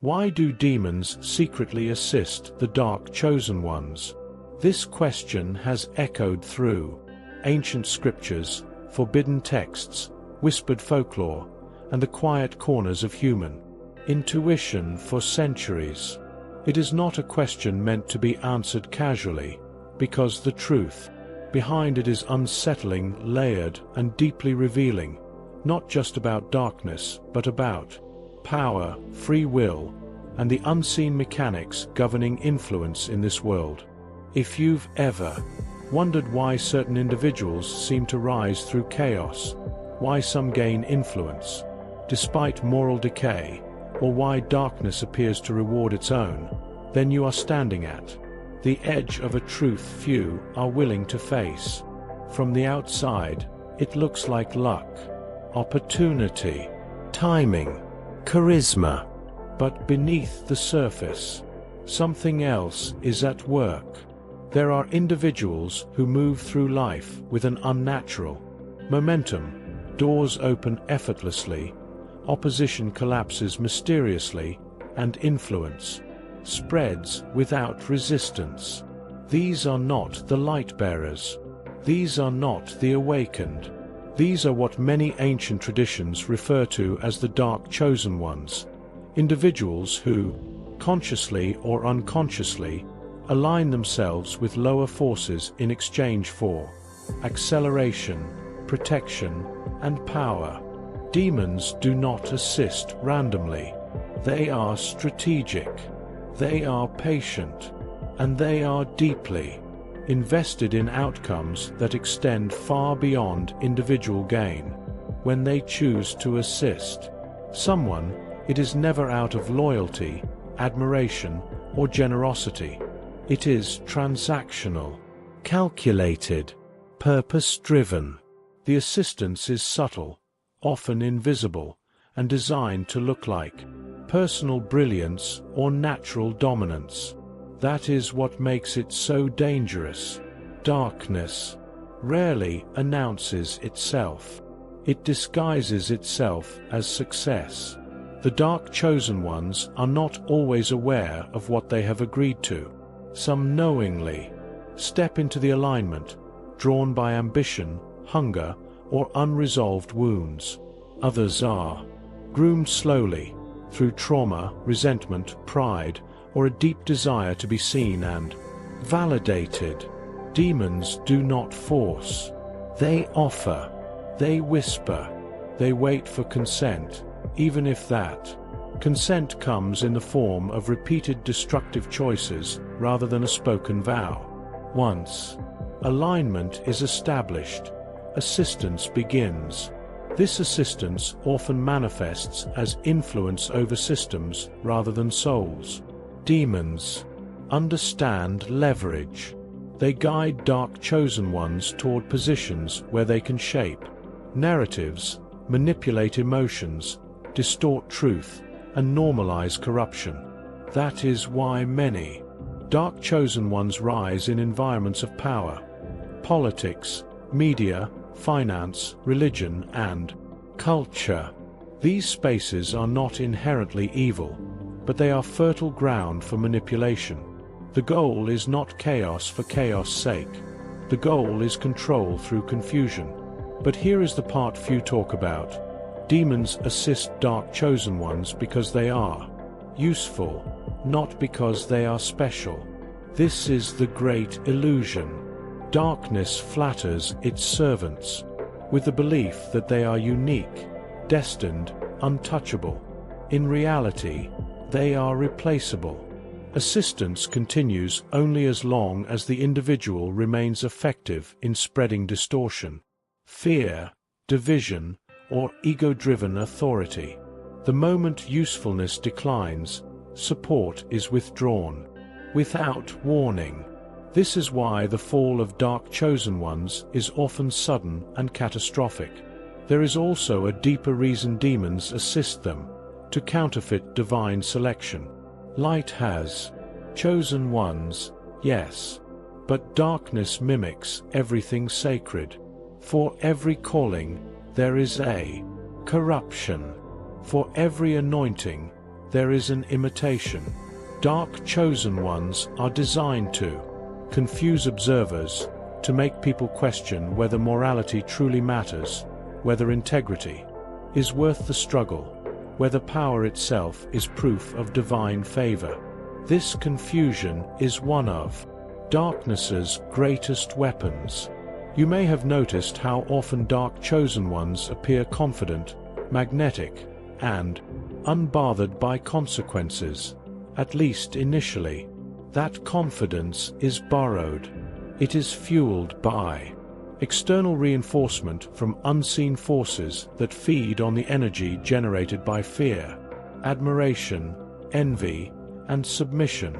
Why do demons secretly assist the dark chosen ones? This question has echoed through ancient scriptures, forbidden texts, whispered folklore, and the quiet corners of human intuition for centuries. It is not a question meant to be answered casually, because the truth behind it is unsettling, layered, and deeply revealing, not just about darkness, but about power, free will, and the unseen mechanics governing influence in this world. If you've ever wondered why certain individuals seem to rise through chaos, why some gain influence despite moral decay, or why darkness appears to reward its own, then you are standing at the edge of a truth few are willing to face. From the outside, it looks like luck, opportunity, timing, charisma. But beneath the surface, something else is at work. There are individuals who move through life with an unnatural momentum. Doors open effortlessly, opposition collapses mysteriously, and influence spreads without resistance. These are not the light bearers. These are not the awakened. These are what many ancient traditions refer to as the dark chosen ones. Individuals who, consciously or unconsciously, align themselves with lower forces in exchange for acceleration, protection, and power. Demons do not assist randomly. They are strategic. They are patient. And they are deeply invested in outcomes that extend far beyond individual gain. When they choose to assist someone, it is never out of loyalty, admiration, or generosity. It is transactional, calculated, purpose-driven. The assistance is subtle, often invisible, and designed to look like personal brilliance or natural dominance. That is what makes it so dangerous. Darkness rarely announces itself. It disguises itself as success. The dark chosen ones are not always aware of what they have agreed to. Some knowingly step into the alignment, drawn by ambition, hunger, or unresolved wounds. Others are groomed slowly, through trauma, resentment, pride, or a deep desire to be seen and validated. Demons do not force. They offer. They whisper. They wait for consent, even if that consent comes in the form of repeated destructive choices rather than a spoken vow. Once alignment is established, assistance begins. This assistance often manifests as influence over systems rather than souls. Demons understand leverage. They guide dark chosen ones toward positions where they can shape narratives, manipulate emotions, distort truth, and normalize corruption. That is why many dark chosen ones rise in environments of power: politics, media, finance, religion, and culture. These spaces are not inherently evil, but they are fertile ground for manipulation. The goal is not chaos for chaos' sake. The goal is control through confusion. But here is the part few talk about. Demons assist dark chosen ones because they are useful, not because they are special. This is the great illusion. Darkness flatters its servants with the belief that they are unique, destined, untouchable. In reality, they are replaceable. Assistance continues only as long as the individual remains effective in spreading distortion, fear, division, or ego-driven authority. The moment usefulness declines, support is withdrawn, without warning. This is why the fall of dark chosen ones is often sudden and catastrophic. There is also a deeper reason demons assist them: to counterfeit divine selection. Light has chosen ones, yes, but darkness mimics everything sacred. For every calling, there is a corruption. For every anointing, there is an imitation. Dark chosen ones are designed to confuse observers, to make people question whether morality truly matters, whether integrity is worth the struggle, whether power itself is proof of divine favor. This confusion is one of darkness's greatest weapons. You may have noticed how often dark chosen ones appear confident, magnetic, and unbothered by consequences, at least initially. That confidence is borrowed. It is fueled by external reinforcement from unseen forces that feed on the energy generated by fear, admiration, envy, and submission.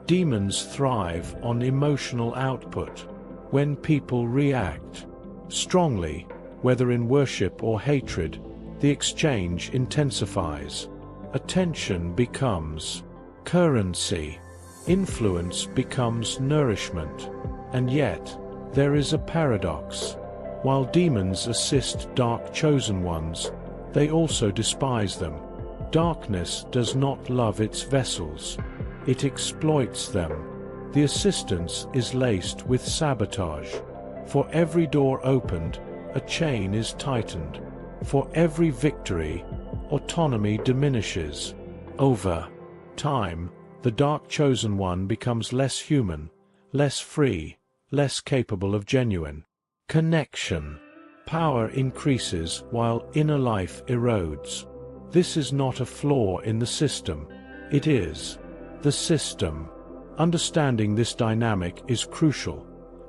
Demons thrive on emotional output. When people react strongly, whether in worship or hatred, the exchange intensifies. Attention becomes currency. Influence becomes nourishment. And yet, there is a paradox. While demons assist dark chosen ones, they also despise them. Darkness does not love its vessels. It exploits them. The assistance is laced with sabotage. For every door opened, a chain is tightened. For every victory, autonomy diminishes. Over time, the dark chosen one becomes less human, less free, less capable of genuine connection. Power increases while inner life erodes. This is not a flaw in the system. It is the system. Understanding this dynamic is crucial,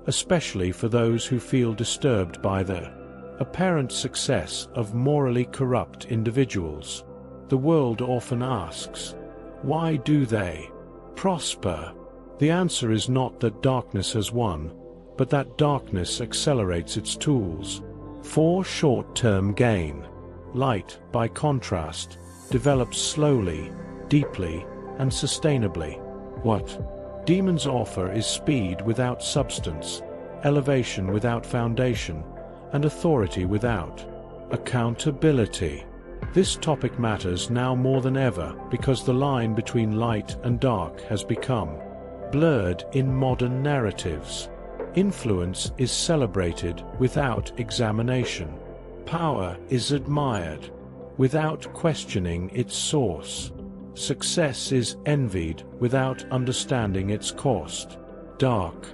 especially for those who feel disturbed by the apparent success of morally corrupt individuals. The world often asks, why do they prosper? The answer is not that darkness has won, but that darkness accelerates its tools for short-term gain. Light, by contrast, develops slowly, deeply, and sustainably. What demons offer is speed without substance, elevation without foundation, and authority without accountability. This topic matters now more than ever because the line between light and dark has become blurred in modern narratives. Influence is celebrated without examination. Power is admired without questioning its source. Success is envied without understanding its cost. Dark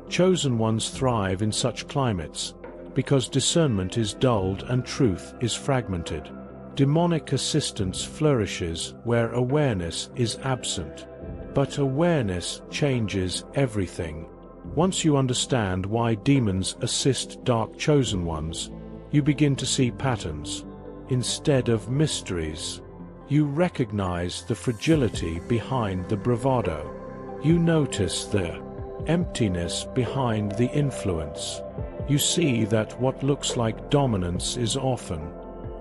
chosen ones thrive in such climates because discernment is dulled and truth is fragmented. Demonic assistance flourishes where awareness is absent. But awareness changes everything. Once you understand why demons assist dark chosen ones, you begin to see patterns instead of mysteries. You recognize the fragility behind the bravado. You notice the emptiness behind the influence. You see that what looks like dominance is often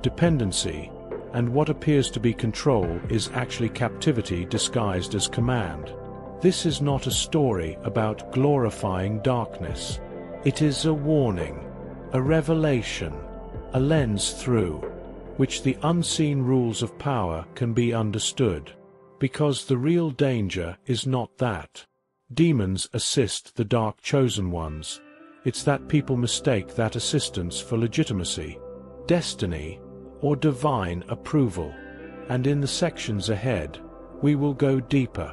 dependency, and what appears to be control is actually captivity disguised as command. This is not a story about glorifying darkness. It is a warning, a revelation, a lens through which the unseen rules of power can be understood. Because the real danger is not that demons assist the dark chosen ones. It's that people mistake that assistance for legitimacy, destiny, or divine approval. And in the sections ahead, we will go deeper.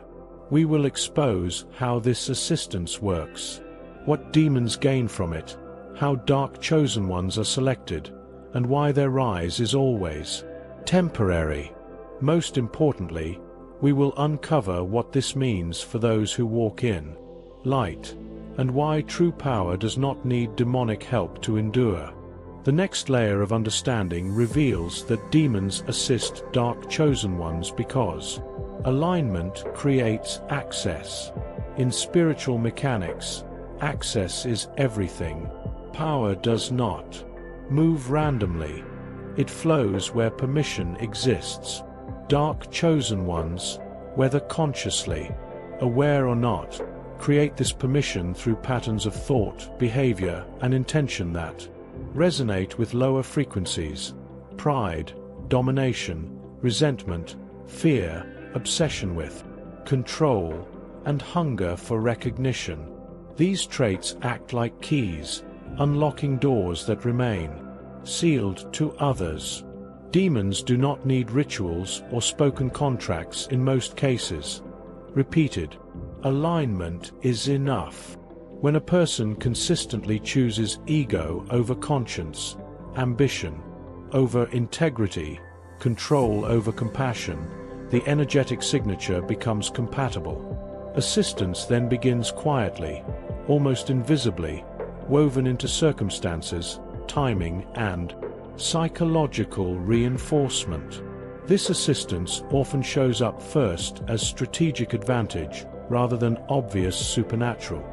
We will expose how this assistance works, what demons gain from it, how dark chosen ones are selected, and why their rise is always temporary. Most importantly, we will uncover what this means for those who walk in light, and why true power does not need demonic help to endure. The next layer of understanding reveals that demons assist dark chosen ones because alignment creates access. In spiritual mechanics, access is everything. Power does not move randomly. It flows where permission exists. Dark chosen ones, whether consciously, aware or not, create this permission through patterns of thought, behavior, and intention that resonate with lower frequencies: pride, domination, resentment, fear, obsession with, control, and hunger for recognition. These traits act like keys, unlocking doors that remain sealed to others. Demons do not need rituals or spoken contracts in most cases. Repeated alignment is enough. When a person consistently chooses ego over conscience, ambition over integrity, control over compassion, the energetic signature becomes compatible. Assistance then begins quietly, almost invisibly, woven into circumstances, timing, and psychological reinforcement. This assistance often shows up first as strategic advantage rather than obvious supernatural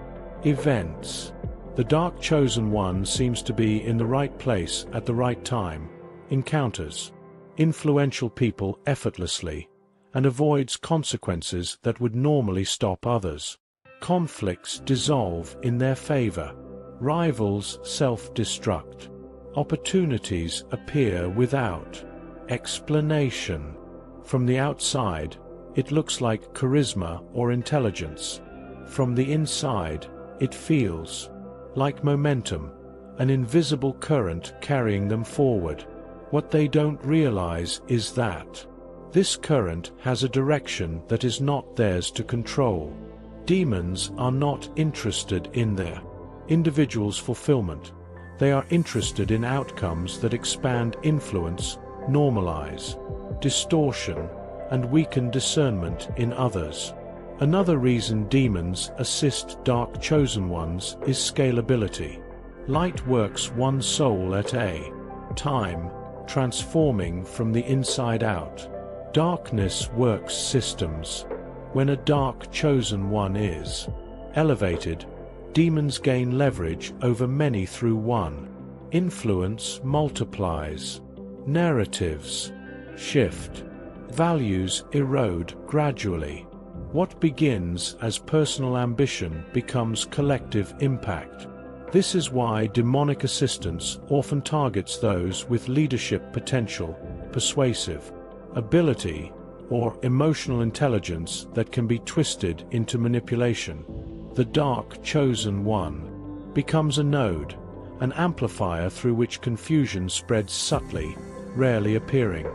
events. The dark chosen one seems to be in the right place at the right time, encounters influential people effortlessly, and avoids consequences that would normally stop others. Conflicts dissolve in their favor. Rivals self-destruct. Opportunities appear without explanation. From the outside, it looks like charisma or intelligence. From the inside, it feels like momentum, an invisible current carrying them forward. What they don't realize is that this current has a direction that is not theirs to control. Demons are not interested in their individual's fulfillment. They are interested in outcomes that expand influence, normalize distortion, and weaken discernment in others. Another reason demons assist dark chosen ones is scalability. Light works one soul at a time, transforming from the inside out. Darkness works systems. When a dark chosen one is elevated, demons gain leverage over many through one. Influence multiplies. Narratives shift. Values erode gradually. What begins as personal ambition becomes collective impact. This is why demonic assistance often targets those with leadership potential, persuasive ability, or emotional intelligence that can be twisted into manipulation. The dark chosen one becomes a node, an amplifier through which confusion spreads subtly, rarely appearing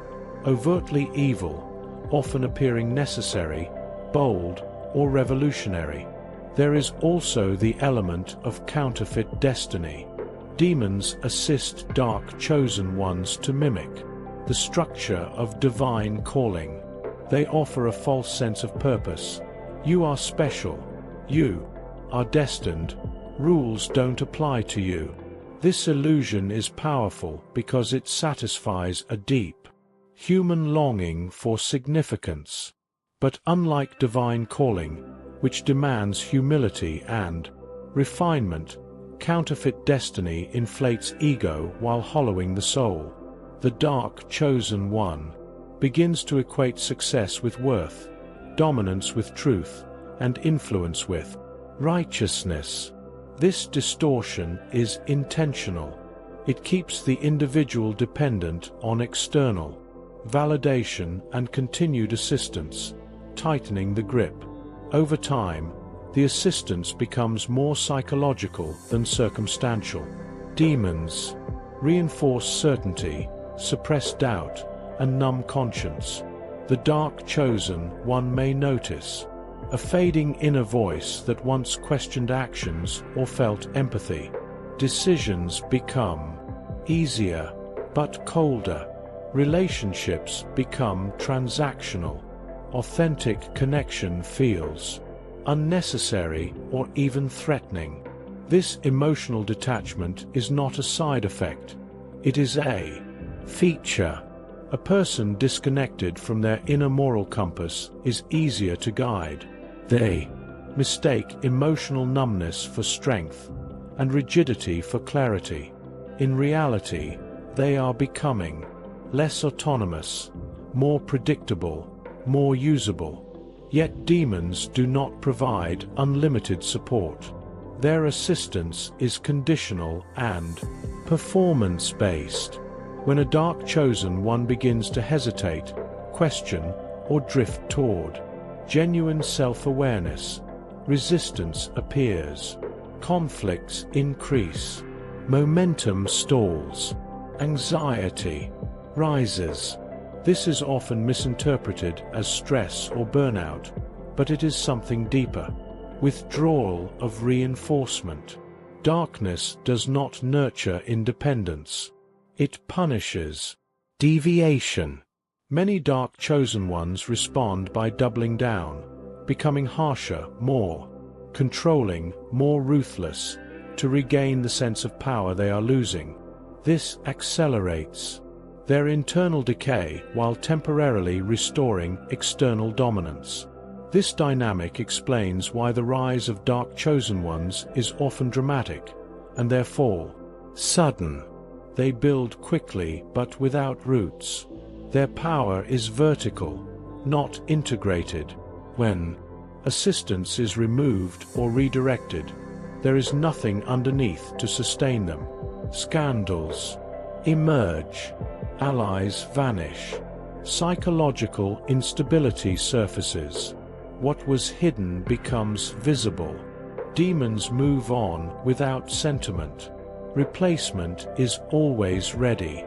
overtly evil, often appearing necessary, bold, or revolutionary. There is also the element of counterfeit destiny. Demons assist dark chosen ones to mimic the structure of divine calling. They offer a false sense of purpose. You are special. You are destined. Rules don't apply to you. This illusion is powerful because it satisfies a deep human longing for significance. But unlike divine calling, which demands humility and refinement, counterfeit destiny inflates ego while hollowing the soul. The dark chosen one begins to equate success with worth, dominance with truth, and influence with righteousness. This distortion is intentional. It keeps the individual dependent on external validation and continued assistance, tightening the grip. Over time, the assistance becomes more psychological than circumstantial. Demons reinforce certainty, suppress doubt, and numb conscience. The dark chosen one may notice a fading inner voice that once questioned actions or felt empathy. Decisions become easier, but colder. Relationships become transactional. Authentic connection feels unnecessary or even threatening. This emotional detachment is not a side effect. It is a feature. A person disconnected from their inner moral compass is easier to guide. They mistake emotional numbness for strength and rigidity for clarity. In reality, they are becoming less autonomous, more predictable, more usable. Yet demons do not provide unlimited support. Their assistance is conditional and performance-based. When a dark chosen one begins to hesitate, question, or drift toward. Genuine self-awareness. Resistance appears. Conflicts increase. Momentum stalls. Anxiety rises. This is often misinterpreted as stress or burnout, but it is something deeper. Withdrawal of reinforcement. Darkness does not nurture independence. It punishes. Deviation. Many dark chosen ones respond by doubling down, becoming harsher, more controlling, more ruthless, to regain the sense of power they are losing. This accelerates their internal decay while temporarily restoring external dominance. This dynamic explains why the rise of dark chosen ones is often dramatic, and their fall sudden. They build quickly but without roots. Their power is vertical, not integrated. When assistance is removed or redirected, there is nothing underneath to sustain them. Scandals emerge. Allies vanish. Psychological instability surfaces. What was hidden becomes visible. Demons move on without sentiment. Replacement is always ready.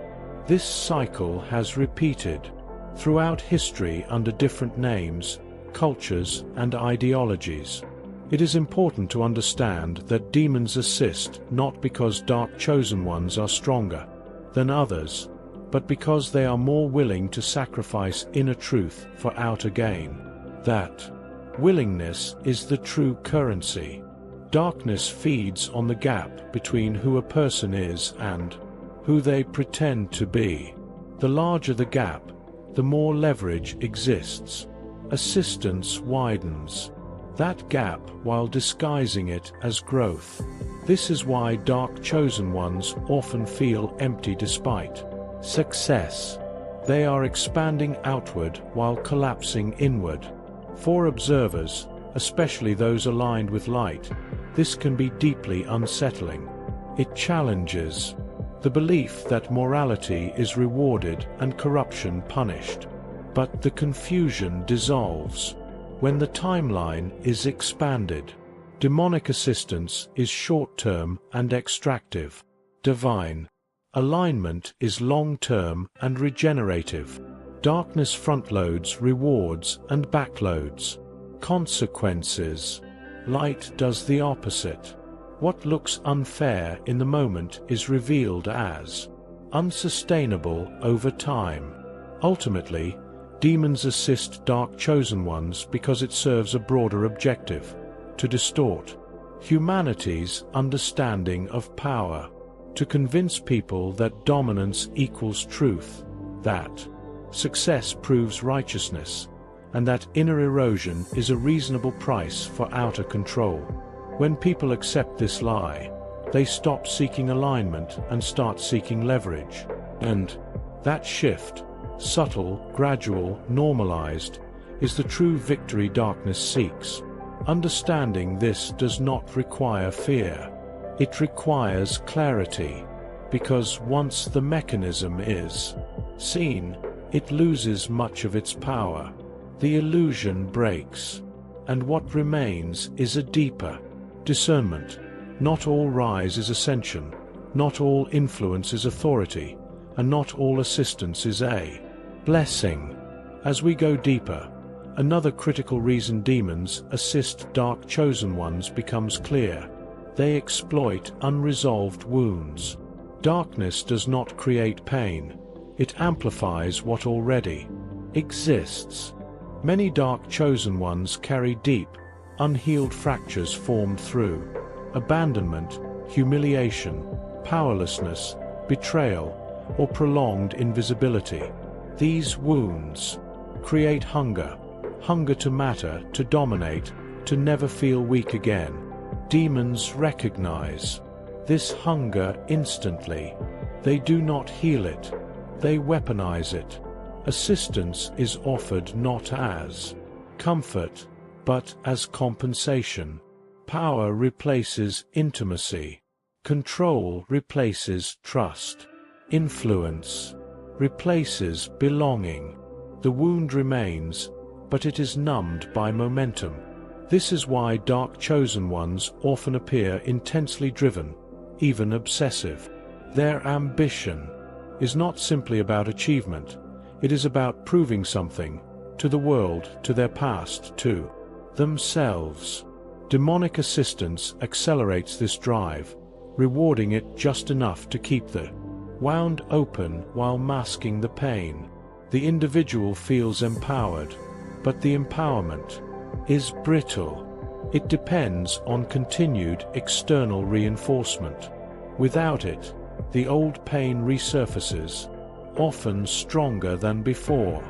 This cycle has repeated throughout history under different names, cultures, and ideologies. It is important to understand that demons assist not because dark chosen ones are stronger than others, but because they are more willing to sacrifice inner truth for outer gain. That willingness is the true currency. Darkness feeds on the gap between who a person is and who they pretend to be. The larger the gap, the more leverage exists. Assistance widens that gap while disguising it as growth. This is why dark chosen ones often feel empty despite success. They are expanding outward while collapsing inward. For observers, especially those aligned with light, this can be deeply unsettling. It challenges the belief that morality is rewarded and corruption punished. But the confusion dissolves when the timeline is expanded. Demonic assistance is short-term and extractive. Divine alignment is long-term and regenerative. Darkness front-loads rewards and backloads consequences. Light does the opposite. What looks unfair in the moment is revealed as unsustainable over time. Ultimately, demons assist dark chosen ones because it serves a broader objective: to distort humanity's understanding of power, to convince people that dominance equals truth, that success proves righteousness, and that inner erosion is a reasonable price for outer control. When people accept this lie, they stop seeking alignment and start seeking leverage. And that shift, subtle, gradual, normalized, is the true victory darkness seeks. Understanding this does not require fear. It requires clarity, because once the mechanism is seen, it loses much of its power. The illusion breaks, and what remains is a deeper discernment. Not all rise is ascension, not all influence is authority, and not all assistance is a blessing. As we go deeper, another critical reason demons assist dark chosen ones becomes clear. They exploit unresolved wounds. Darkness does not create pain. It amplifies what already exists. Many dark chosen ones carry deep, unhealed fractures formed through abandonment, humiliation, powerlessness, betrayal, or prolonged invisibility. These wounds create hunger to matter, to dominate, to never feel weak again. Demons recognize this hunger instantly. They do not heal it, they weaponize it. Assistance is offered not as comfort, but as compensation. Power replaces intimacy. Control replaces trust. Influence replaces belonging. The wound remains, but it is numbed by momentum. This is why dark chosen ones often appear intensely driven, even obsessive. Their ambition is not simply about achievement, it is about proving something, to the world, to their past, to themselves. Demonic assistance accelerates this drive, rewarding it just enough to keep the wound open while masking the pain. The individual feels empowered, but the empowerment is brittle. It depends on continued external reinforcement. Without it, the old pain resurfaces, often stronger than before.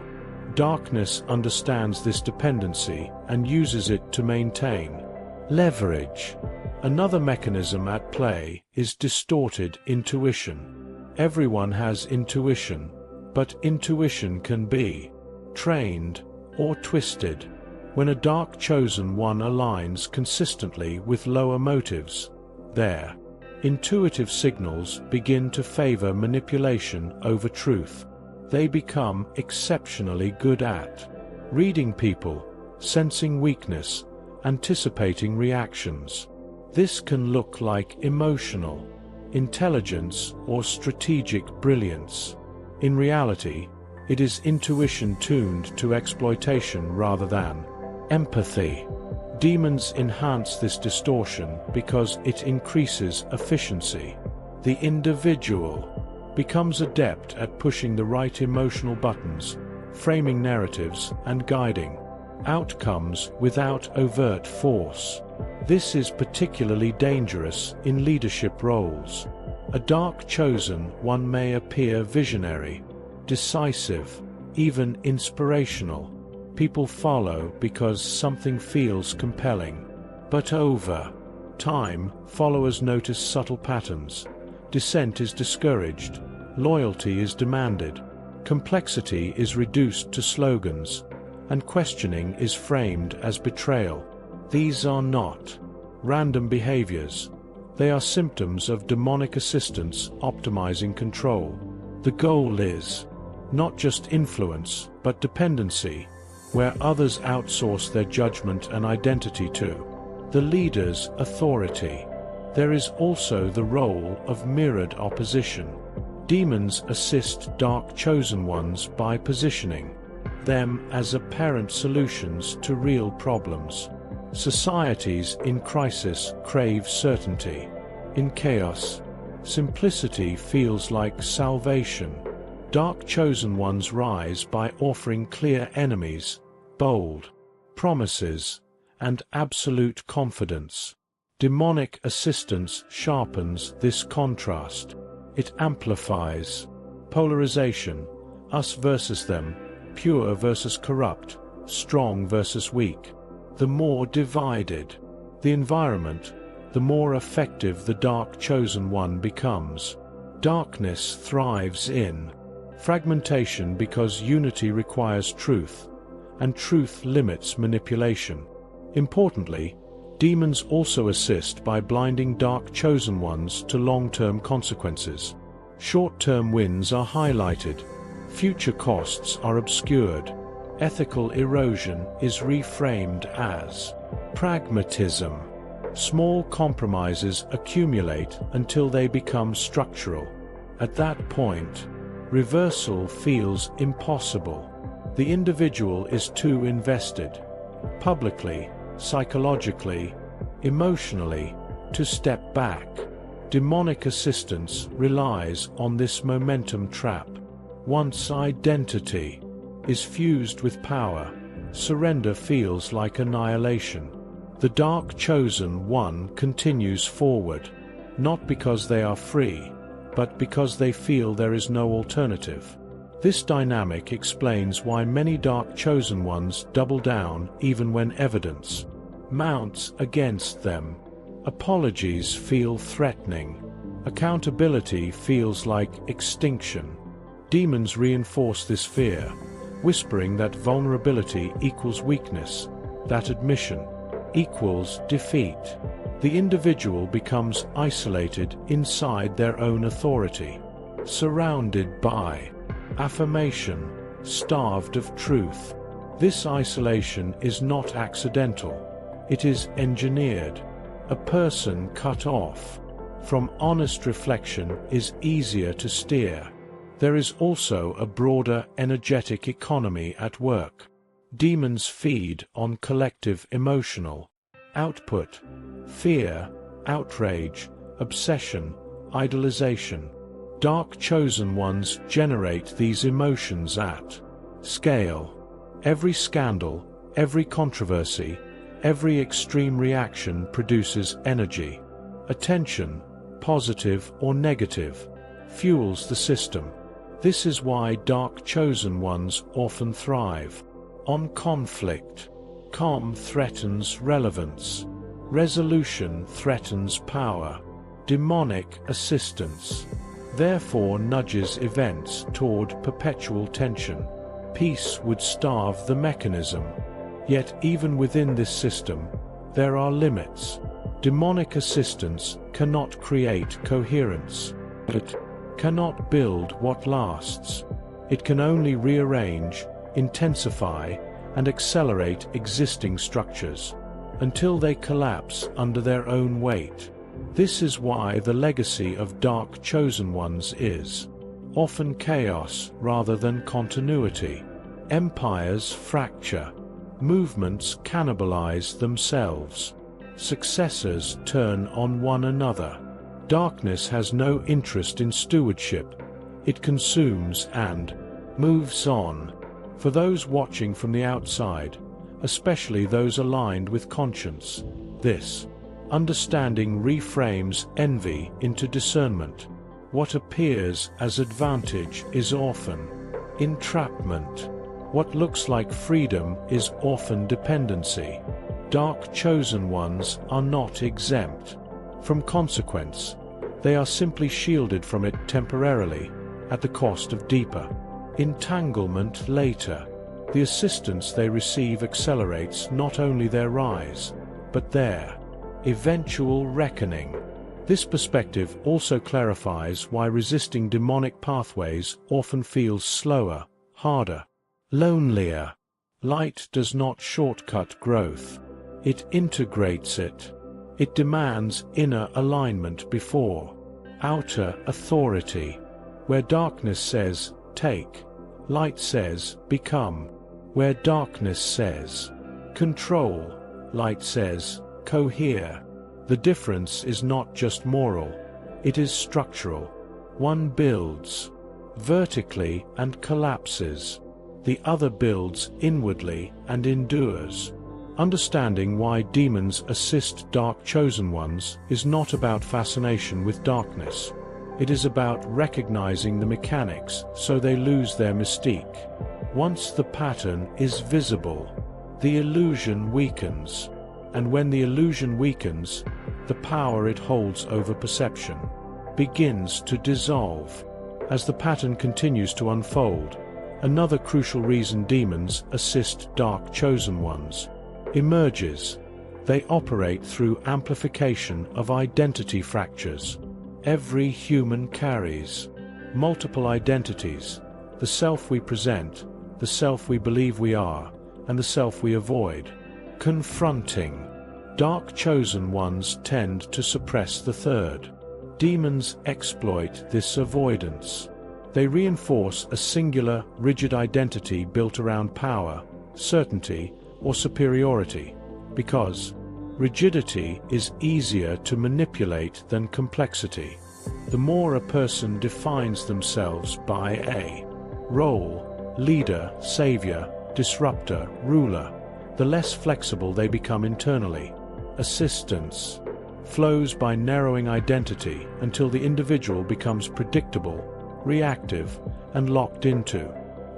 Darkness understands this dependency and uses it to maintain leverage. Another mechanism at play is distorted intuition. Everyone has intuition, but intuition can be trained or twisted. When a dark chosen one aligns consistently with lower motives, their intuitive signals begin to favor manipulation over truth. They become exceptionally good at reading people, sensing weakness, anticipating reactions. This can look like emotional intelligence or strategic brilliance. In reality, it is intuition tuned to exploitation rather than empathy. Demons enhance this distortion because it increases efficiency. The individual becomes adept at pushing the right emotional buttons, framing narratives, and guiding outcomes without overt force. This is particularly dangerous in leadership roles. A dark chosen one may appear visionary, decisive, even inspirational. People follow because something feels compelling. But over time, followers notice subtle patterns. Dissent is discouraged, loyalty is demanded, complexity is reduced to slogans, and questioning is framed as betrayal. These are not random behaviors. They are symptoms of demonic assistance optimizing control. The goal is not just influence, but dependency, where others outsource their judgment and identity to the leader's authority. There is also the role of mirrored opposition. Demons assist dark chosen ones by positioning them as apparent solutions to real problems. Societies in crisis crave certainty. In chaos, simplicity feels like salvation. Dark chosen ones rise by offering clear enemies, bold promises, and absolute confidence. Demonic assistance sharpens this contrast. It amplifies polarization, us versus them, pure versus corrupt, strong versus weak. The more divided the environment, the more effective the dark chosen one becomes. Darkness thrives in fragmentation because unity requires truth, and truth limits manipulation. Importantly, demons also assist by blinding dark chosen ones to long-term consequences. Short-term wins are highlighted, future costs are obscured, ethical erosion is reframed as pragmatism. Small compromises accumulate until they become structural. At that point, reversal feels impossible. The individual is too invested, publicly, psychologically, emotionally, to step back. Demonic assistance relies on this momentum trap. Once identity is fused with power, surrender feels like annihilation. The dark chosen one continues forward, not because they are free, but because they feel there is no alternative. This dynamic explains why many dark chosen ones double down even when evidence mounts against them. Apologies feel threatening. Accountability feels like extinction. Demons reinforce this fear, whispering that vulnerability equals weakness, that admission equals defeat. The individual becomes isolated inside their own authority, surrounded by affirmation, starved of truth. This isolation is not accidental. It is engineered. A person cut off from honest reflection is easier to steer. There is also a broader energetic economy at work. Demons feed on collective emotional output: fear, outrage, obsession, idolization. Dark chosen ones generate these emotions at scale. Every scandal, every controversy, every extreme reaction produces energy. Attention, positive or negative, fuels the system. This is why dark chosen ones often thrive on conflict. Calm threatens relevance. Resolution threatens power. Demonic assistance therefore nudges events toward perpetual tension. Peace would starve the mechanism. Yet even within this system, there are limits. Demonic assistance cannot create coherence. It cannot build what lasts. It can only rearrange, intensify, and accelerate existing structures until they collapse under their own weight. This is why the legacy of dark chosen ones is often chaos rather than continuity. Empires fracture. Movements cannibalize themselves. Successors turn on one another. Darkness has no interest in stewardship. It consumes and moves on. For those watching from the outside, especially those aligned with conscience, this understanding reframes envy into discernment. What appears as advantage is often entrapment. What looks like freedom is often dependency. Dark chosen ones are not exempt from consequence. They are simply shielded from it temporarily, at the cost of deeper entanglement later. The assistance they receive accelerates not only their rise, but their eventual reckoning. This perspective also clarifies why resisting demonic pathways often feels slower, harder, lonelier. Light does not shortcut growth. It integrates it. It demands inner alignment before outer authority. Where darkness says, take, light says, become. Where darkness says, control, light says, cohere. The difference is not just moral, it is structural. One builds vertically and collapses. The other builds inwardly and endures. Understanding why demons assist dark chosen ones is not about fascination with darkness. It is about recognizing the mechanics so they lose their mystique. Once the pattern is visible, the illusion weakens. And when the illusion weakens, the power it holds over perception begins to dissolve. As the pattern continues to unfold, another crucial reason demons assist dark chosen ones emerges. They operate through amplification of identity fractures. Every human carries multiple identities: the self we present, the self we believe we are, and the self we avoid confronting. Dark chosen ones tend to suppress the third. Demons exploit this avoidance. They reinforce a singular, rigid identity built around power, certainty, or superiority, because rigidity is easier to manipulate than complexity. The more a person defines themselves by a role, leader, savior, disruptor, ruler, the less flexible they become internally. Assistance flows by narrowing identity until the individual becomes predictable, reactive, and locked into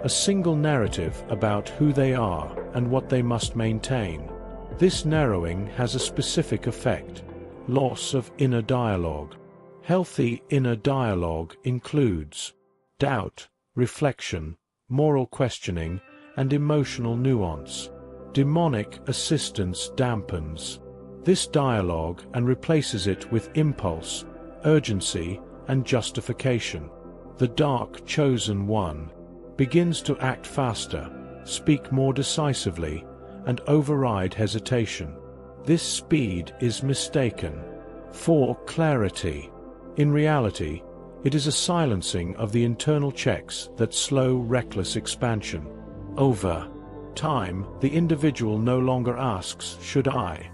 a single narrative about who they are and what they must maintain. This narrowing has a specific effect: loss of inner dialogue. Healthy inner dialogue includes doubt, reflection, moral questioning, and emotional nuance. Demonic assistance dampens this dialogue and replaces it with impulse, urgency, and justification. The dark chosen one begins to act faster, speak more decisively, and override hesitation. This speed is mistaken for clarity. In reality, it is a silencing of the internal checks that slow reckless expansion. Over time, the individual no longer asks, "Should I?"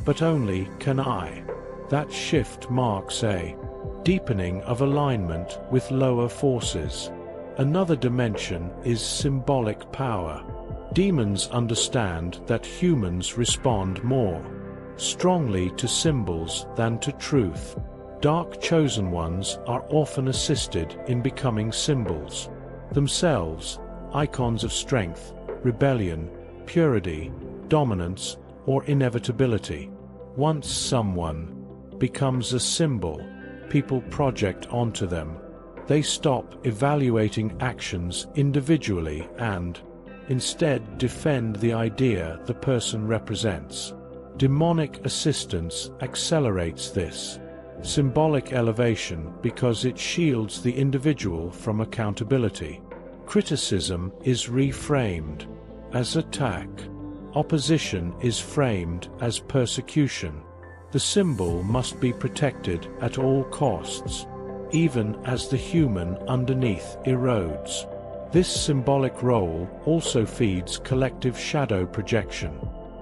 but only, "Can I?" That shift marks a deepening of alignment with lower forces. Another dimension is symbolic power. Demons understand that humans respond more strongly to symbols than to truth. Dark chosen ones are often assisted in becoming symbols themselves, icons of strength, rebellion, purity, dominance, or inevitability. Once someone becomes a symbol, people project onto them. They stop evaluating actions individually and instead defend the idea the person represents. Demonic assistance accelerates this symbolic elevation because it shields the individual from accountability. Criticism is reframed as attack. Opposition is framed as persecution. The symbol must be protected at all costs, even as the human underneath erodes. This symbolic role also feeds collective shadow projection.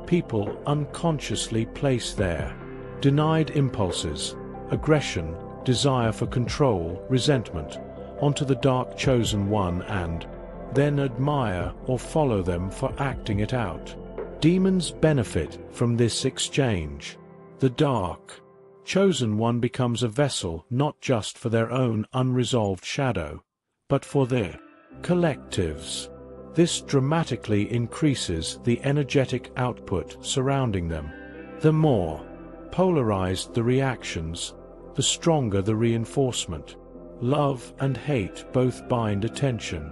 People unconsciously place their denied impulses, aggression, desire for control, resentment, onto the dark chosen one and then admire or follow them for acting it out. Demons benefit from this exchange. The dark chosen one becomes a vessel not just for their own unresolved shadow, but for the collectives. This dramatically increases the energetic output surrounding them. The more polarized the reactions, the stronger the reinforcement. Love and hate both bind attention.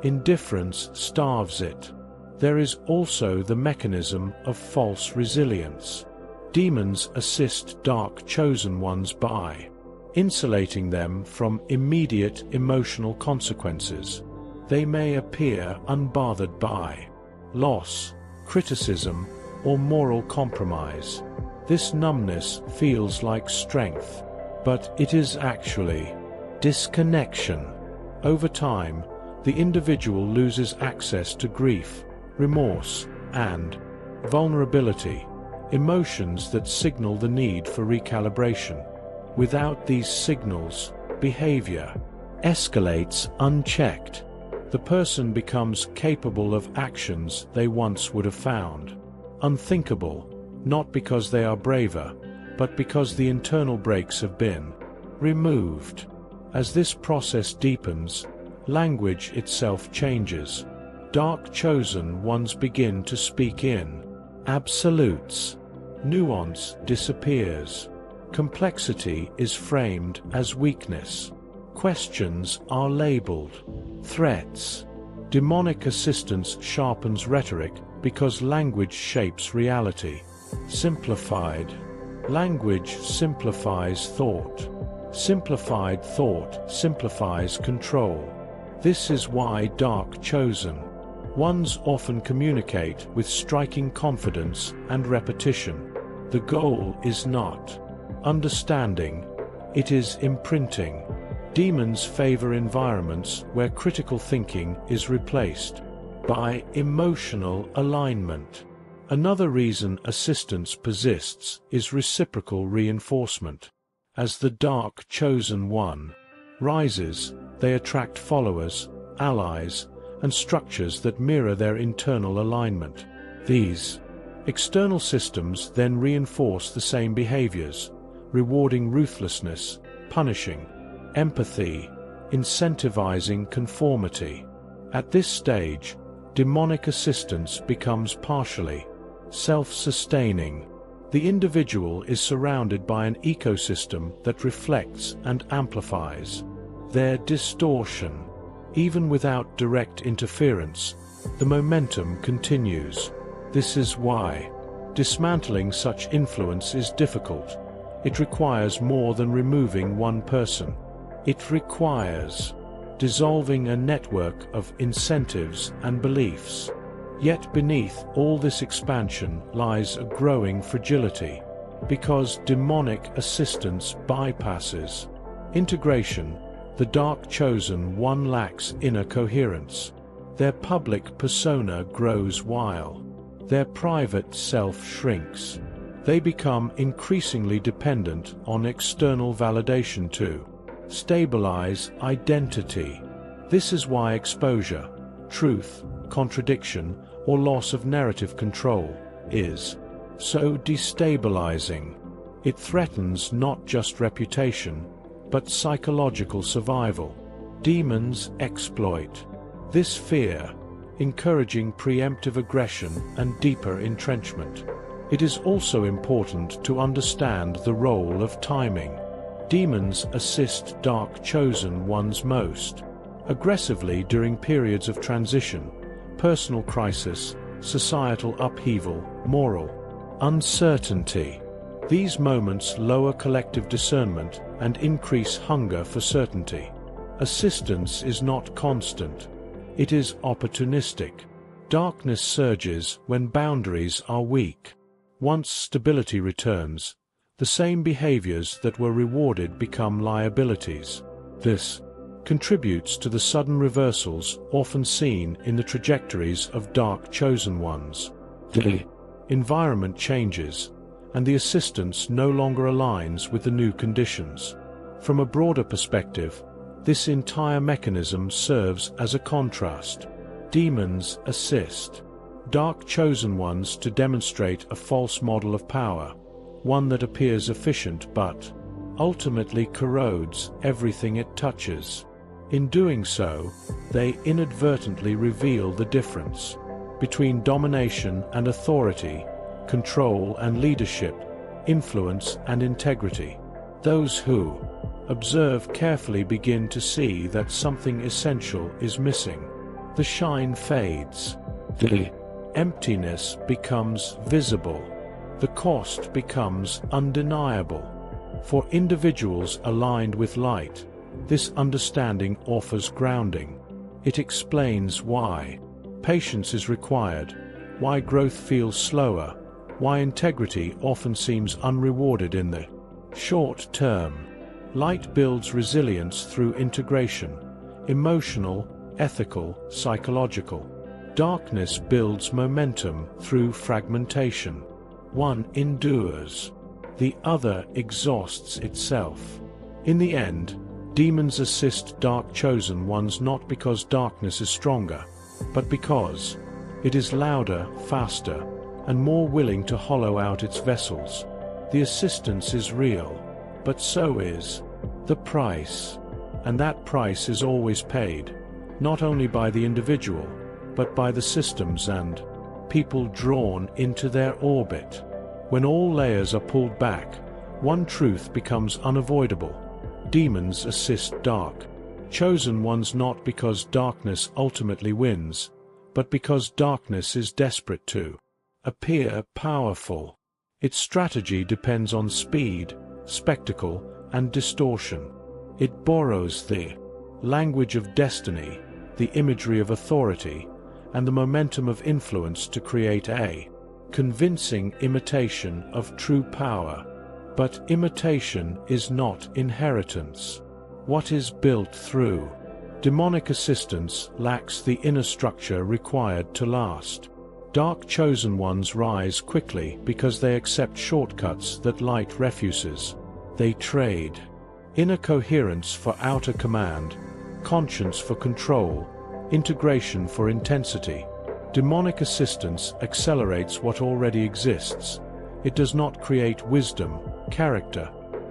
Indifference starves it. There is also the mechanism of false resilience. Demons assist dark chosen ones by insulating them from immediate emotional consequences. They may appear unbothered by loss, criticism, or moral compromise. This numbness feels like strength, but it is actually disconnection. Over time, the individual loses access to grief, remorse, and vulnerability, emotions that signal the need for recalibration. Without these signals, behavior escalates unchecked. The person becomes capable of actions they once would have found unthinkable, not because they are braver, but because the internal brakes have been removed. As this process deepens, language itself changes. Dark chosen ones begin to speak in absolutes. Nuance disappears. Complexity is framed as weakness. Questions are labeled threats. Demonic assistance sharpens rhetoric because language shapes reality. Simplified language simplifies thought. Simplified thought simplifies control. This is why dark chosen ones often communicate with striking confidence and repetition. The goal is not understanding, it is imprinting. Demons favor environments where critical thinking is replaced by emotional alignment. Another reason assistance persists is reciprocal reinforcement. As the dark chosen one rises, they attract followers, allies, and structures that mirror their internal alignment. These external systems then reinforce the same behaviors, rewarding ruthlessness, punishing empathy, incentivizing conformity. At this stage, demonic assistance becomes partially self-sustaining. The individual is surrounded by an ecosystem that reflects and amplifies their distortion. Even without direct interference, the momentum continues. This is why dismantling such influence is difficult. It requires more than removing one person. It requires dissolving a network of incentives and beliefs. Yet beneath all this expansion lies a growing fragility, because demonic assistance bypasses integration. The dark chosen one lacks inner coherence. Their public persona grows while their private self shrinks. They become increasingly dependent on external validation to stabilize identity. This is why exposure, truth, contradiction, or loss of narrative control is so destabilizing. It threatens not just reputation, but psychological survival. Demons exploit this fear, encouraging preemptive aggression and deeper entrenchment. It is also important to understand the role of timing. Demons assist dark chosen ones most aggressively during periods of transition, personal crisis, societal upheaval, moral uncertainty. These moments lower collective discernment and increase hunger for certainty. Assistance is not constant. It is opportunistic. Darkness surges when boundaries are weak. Once stability returns, the same behaviors that were rewarded become liabilities. This contributes to the sudden reversals often seen in the trajectories of dark chosen ones. The environment changes, and the assistance no longer aligns with the new conditions. From a broader perspective, this entire mechanism serves as a contrast. Demons assist dark chosen ones to demonstrate a false model of power, one that appears efficient but ultimately corrodes everything it touches. In doing so, they inadvertently reveal the difference between domination and authority, control and leadership, influence and integrity. Those who observe carefully begin to see that something essential is missing. The shine fades. The emptiness becomes visible. The cost becomes undeniable. For individuals aligned with light, this understanding offers grounding. It explains why patience is required, why growth feels slower, why integrity often seems unrewarded in the short term. Light builds resilience through integration, emotional, ethical, psychological. Darkness builds momentum through fragmentation. One endures, the other exhausts itself. In the end, demons assist dark chosen ones not because darkness is stronger, but because it is louder, faster, and more willing to hollow out its vessels. The assistance is real, but so is the price. And that price is always paid, not only by the individual, but by the systems and people drawn into their orbit. When all layers are pulled back, one truth becomes unavoidable. Demons assist dark chosen ones not because darkness ultimately wins, but because darkness is desperate to appear powerful. Its strategy depends on speed, spectacle, and distortion. It borrows the language of destiny, the imagery of authority, and the momentum of influence to create a convincing imitation of true power. But imitation is not inheritance. What is built through demonic assistance lacks the inner structure required to last. Dark chosen ones rise quickly because they accept shortcuts that light refuses. They trade inner coherence for outer command, conscience for control, integration for intensity. Demonic assistance accelerates what already exists. It does not create wisdom, character,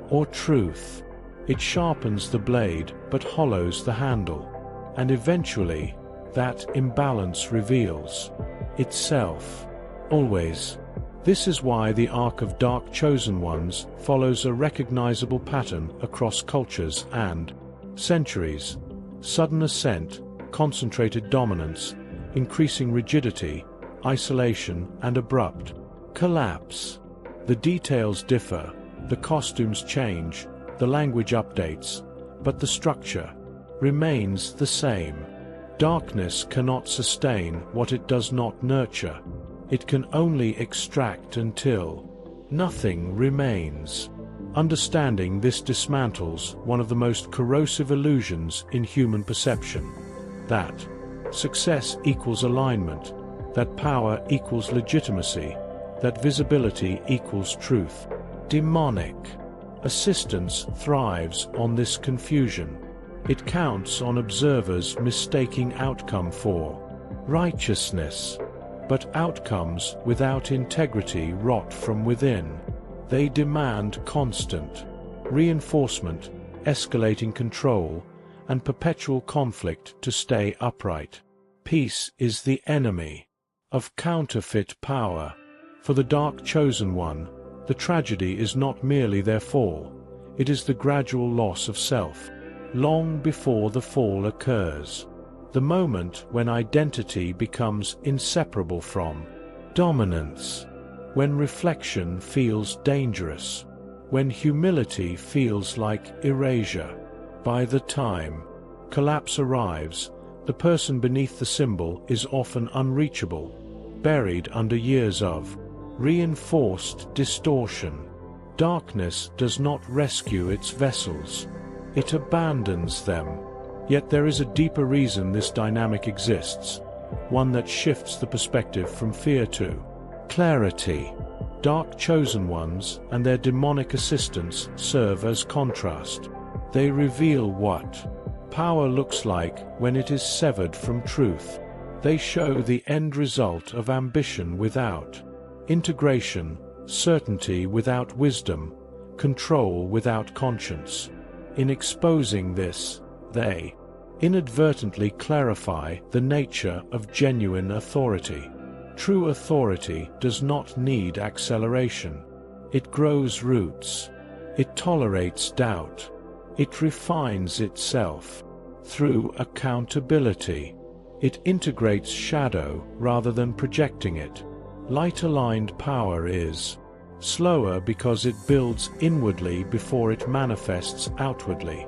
or truth. It sharpens the blade but hollows the handle. And eventually, that imbalance reveals itself. Always. This is why the arc of dark chosen ones follows a recognizable pattern across cultures and centuries. Sudden ascent, concentrated dominance, increasing rigidity, isolation, and abrupt collapse. The details differ, the costumes change, the language updates, but the structure remains the same. Darkness cannot sustain what it does not nurture. It can only extract until nothing remains. Understanding this dismantles one of the most corrosive illusions in human perception. That success equals alignment, that power equals legitimacy, that visibility equals truth. Demonic assistance thrives on this confusion. It counts on observers mistaking outcome for righteousness. But outcomes without integrity rot from within. They demand constant reinforcement, escalating control, and perpetual conflict to stay upright. Peace is the enemy of counterfeit power. For the dark chosen one, the tragedy is not merely their fall, it is the gradual loss of self, long before the fall occurs. The moment when identity becomes inseparable from dominance, when reflection feels dangerous, when humility feels like erasure. By the time collapse arrives, the person beneath the symbol is often unreachable, buried under years of reinforced distortion. Darkness does not rescue its vessels, it abandons them. Yet there is a deeper reason this dynamic exists, one that shifts the perspective from fear to clarity. Dark chosen ones and their demonic assistants serve as contrast. They reveal what power looks like when it is severed from truth. They show the end result of ambition without integration, certainty without wisdom, control without conscience. In exposing this, they inadvertently clarify the nature of genuine authority. True authority does not need acceleration. It grows roots. It tolerates doubt. It refines itself. Through accountability, it integrates shadow rather than projecting it. Light-aligned power is slower because it builds inwardly before it manifests outwardly.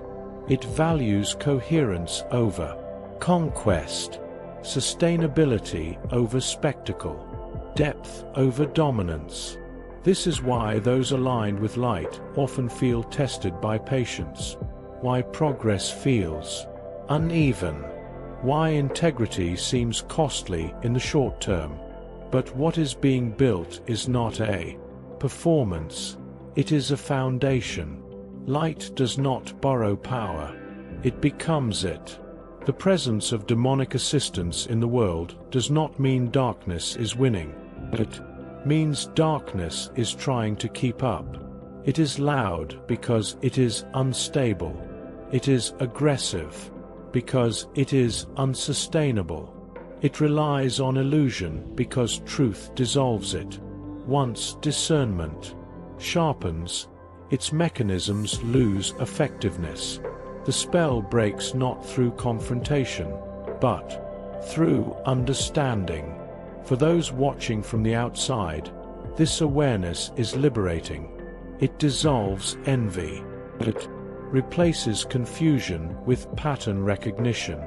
It values coherence over conquest, sustainability over spectacle, depth over dominance. This is why those aligned with light often feel tested by patience, why progress feels uneven, why integrity seems costly in the short term. But what is being built is not a performance, it is a foundation. Light does not borrow power, it becomes it. The presence of demonic assistance in the world does not mean darkness is winning. It means darkness is trying to keep up. It is loud because it is unstable. It is aggressive because it is unsustainable. It relies on illusion because truth dissolves it. Once discernment sharpens, its mechanisms lose effectiveness. The spell breaks not through confrontation, but through understanding. For those watching from the outside, this awareness is liberating. It dissolves envy. It replaces confusion with pattern recognition.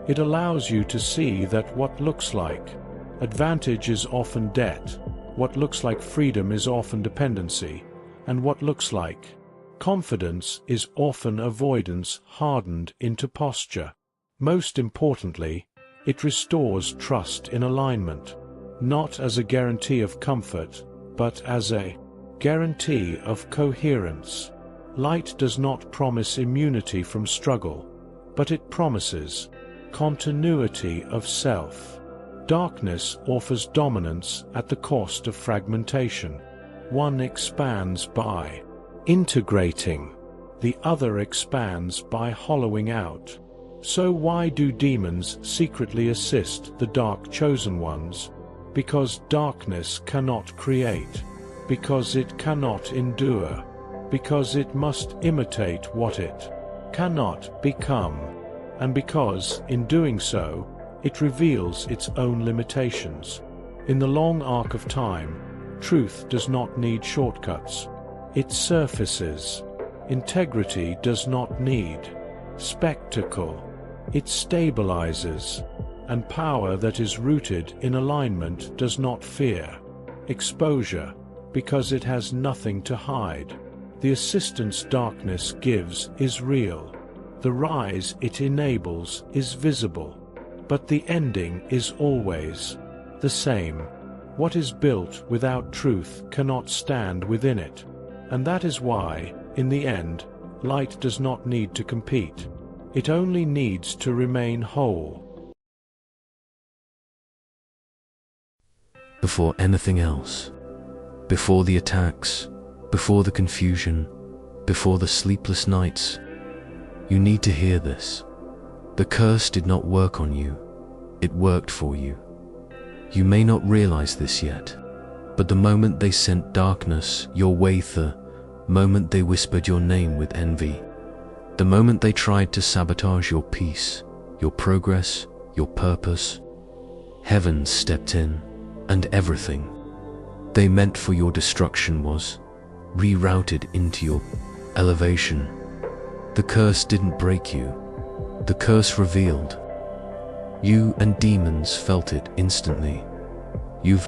It allows you to see that what looks like advantage is often debt, what looks like freedom is often dependency, and what looks like confidence is often avoidance hardened into posture. Most importantly, it restores trust in alignment, not as a guarantee of comfort, but as a guarantee of coherence. Light does not promise immunity from struggle, but it promises continuity of self. Darkness offers dominance at the cost of fragmentation. One expands by integrating, the other expands by hollowing out. So why do demons secretly assist the dark chosen ones? Because darkness cannot create, because it cannot endure, because it must imitate what it cannot become, and because, in doing so, it reveals its own limitations. In the long arc of time, truth does not need shortcuts. It surfaces. Integrity does not need spectacle. It stabilizes, and power that is rooted in alignment does not fear exposure, because it has nothing to hide. The assistance darkness gives is real. The rise it enables is visible. But the ending is always the same. What is built without truth cannot stand within it. And that is why, in the end, light does not need to compete. It only needs to remain whole. Before anything else, before the attacks, before the confusion, before the sleepless nights, you need to hear this. The curse did not work on you, it worked for you. You may not realize this yet, but the moment they sent darkness your way, the moment they whispered your name with envy, the moment they tried to sabotage your peace, your progress, your purpose, heaven stepped in, and everything they meant for your destruction was rerouted into your elevation. The curse didn't break you. The curse revealed. You and demons felt it instantly. You've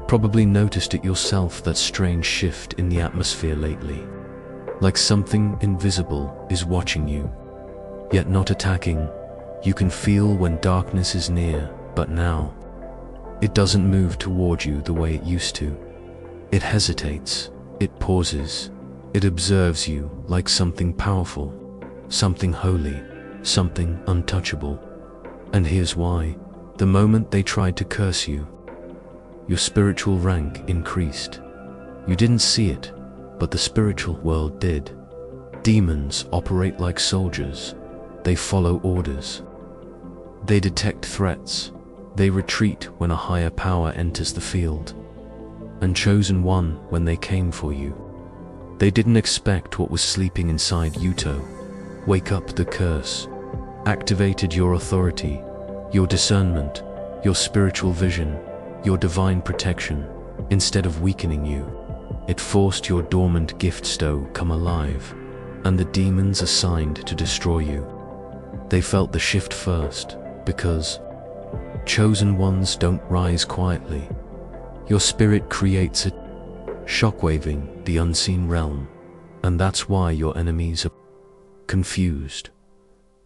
probably noticed it yourself, that strange shift in the atmosphere lately. Like something invisible is watching you, yet not attacking. You can feel when darkness is near, but now it doesn't move toward you the way it used to. It hesitates, it pauses, it observes you like something powerful, something holy, something untouchable. And here's why. The moment they tried to curse you, your spiritual rank increased. You didn't see it, but the spiritual world did. Demons operate like soldiers. They follow orders. They detect threats. They retreat when a higher power enters the field. And chosen one when they came for you. They didn't expect what was sleeping inside you to wake up. The curse activated your authority, your discernment, your spiritual vision, your divine protection. Instead of weakening you, it forced your dormant gifts to come alive, and the demons assigned to destroy you, they felt the shift first, because chosen ones don't rise quietly. Your spirit creates a shockwaving the unseen realm, and that's why your enemies are confused.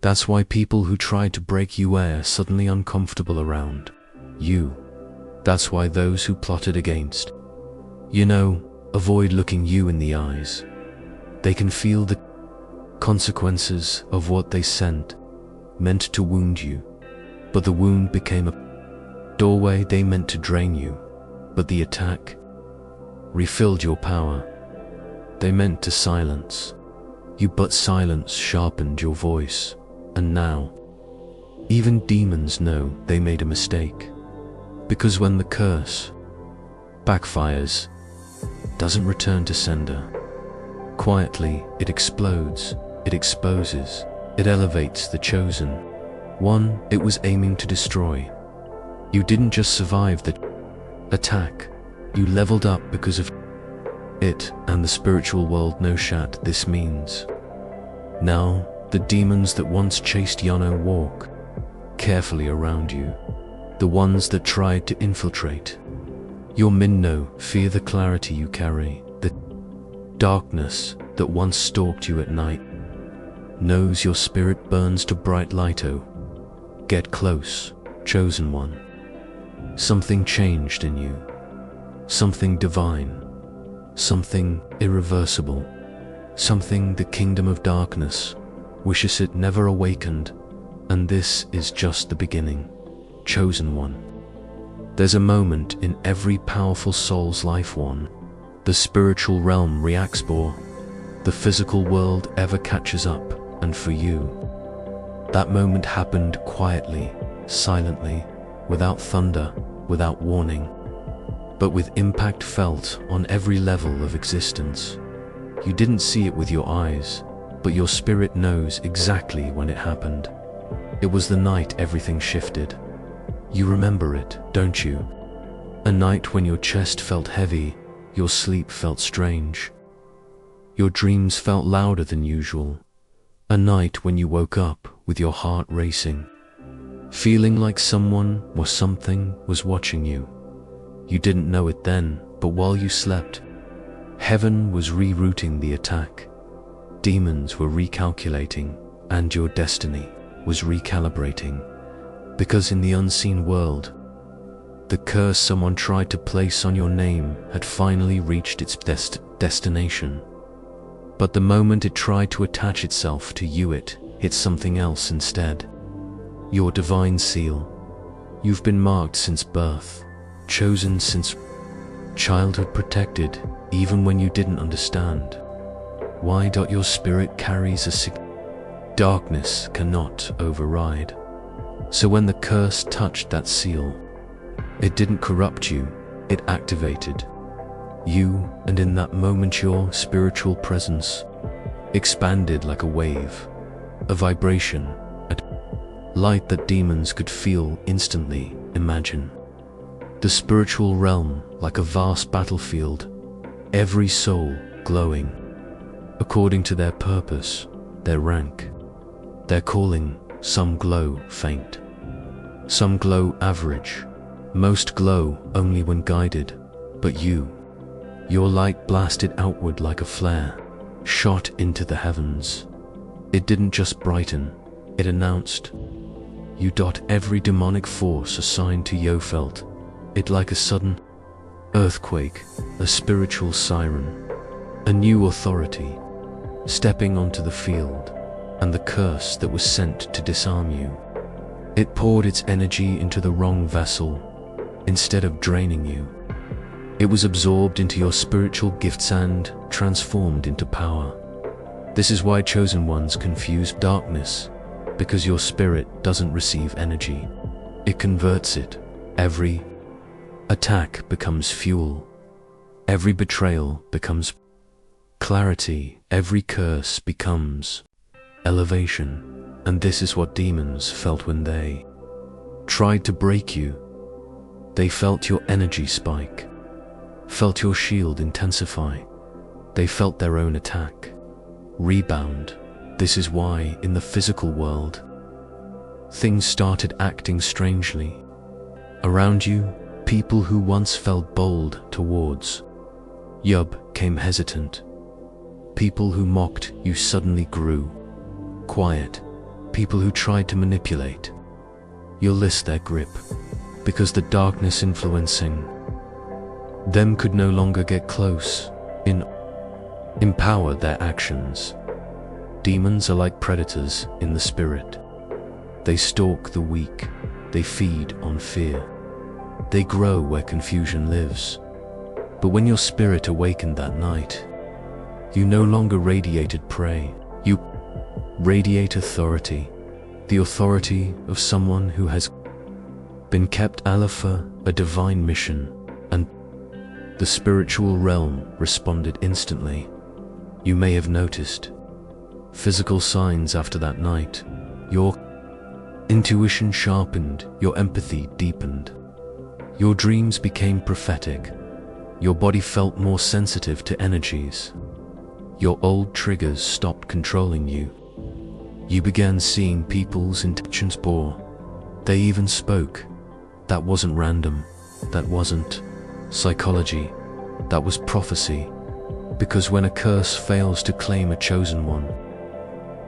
That's why people who try to break you are suddenly uncomfortable around you. That's why those who plotted against avoid looking you in the eyes. They can feel the consequences of what they sent, meant to wound you. But the wound became a doorway. They meant to drain you, but the attack refilled your power. They meant to silence you, but silence sharpened your voice. And now, even demons know they made a mistake. Because when the curse backfires, doesn't return to sender. Quietly, it explodes, it exposes, it elevates the chosen one it was aiming to destroy. You didn't just survive the attack, you leveled up because of it, and the spiritual world knows what this means. Now, the demons that once chased Yano walk carefully around you. The ones that tried to infiltrate your Minno fear the clarity you carry. The darkness that once stalked you at night knows your spirit burns to bright light. Oh, get close, chosen one. Something changed in you. Something divine. Something irreversible. Something the kingdom of darkness wishes it never awakened. And this is just the beginning, chosen one. There's a moment in every powerful soul's life one. The spiritual realm reacts before the physical world ever catches up, and for you, that moment happened quietly, silently, without thunder, without warning, but with impact felt on every level of existence. You didn't see it with your eyes, but your spirit knows exactly when it happened. It was the night everything shifted. You remember it, don't you? A night when your chest felt heavy, your sleep felt strange. Your dreams felt louder than usual. A night when you woke up with your heart racing, feeling like someone or something was watching you. You didn't know it then, but while you slept, heaven was rerouting the attack. Demons were recalculating, and your destiny was recalibrating. Because in the unseen world, the curse someone tried to place on your name had finally reached its destination. But the moment it tried to attach itself to you, it hit something else instead. Your divine seal. You've been marked since birth, chosen since childhood, protected even when you didn't understand. Why? Your spirit carries darkness cannot override. So when the curse touched that seal, it didn't corrupt you, it activated you, and in that moment your spiritual presence expanded like a wave, a vibration, a light that demons could feel instantly. Imagine the spiritual realm like a vast battlefield, every soul glowing according to their purpose, their rank, their calling. Some glow faint, some glow average, most glow only when guided. But your light blasted outward like a flare, shot into the heavens. It didn't just brighten, it announced. You. Every demonic force assigned to you felt it like a sudden earthquake, a spiritual siren, a new authority stepping onto the field, and the curse that was sent to disarm you. It poured its energy into the wrong vessel. Instead of draining you, it was absorbed into your spiritual gifts and transformed into power. This is why chosen ones confuse darkness, because your spirit doesn't receive energy, it converts it. Every attack becomes fuel, every betrayal becomes clarity, every curse becomes elevation. And this is what demons felt when they tried to break you. They felt your energy spike, felt your shield intensify. They felt their own attack rebound. This is why in the physical world, things started acting strangely. Around you, people who once felt bold towards you came hesitant. People who mocked you suddenly grew quiet. People who tried to manipulate you'll list their grip, because the darkness influencing them could no longer get close, empower their actions. Demons are like predators in the spirit. They stalk the weak, they feed on fear, they grow where confusion lives. But when your spirit awakened that night, you no longer radiated prey, you radiate authority, the authority of someone who has been kept alive for a divine mission. And the spiritual realm responded instantly. You may have noticed physical signs after that night. Your intuition sharpened, your empathy deepened, your dreams became prophetic, your body felt more sensitive to energies. Your old triggers stopped controlling you. You began seeing people's intentions bore. They even spoke. That wasn't random. That wasn't psychology. That was prophecy. Because when a curse fails to claim a chosen one,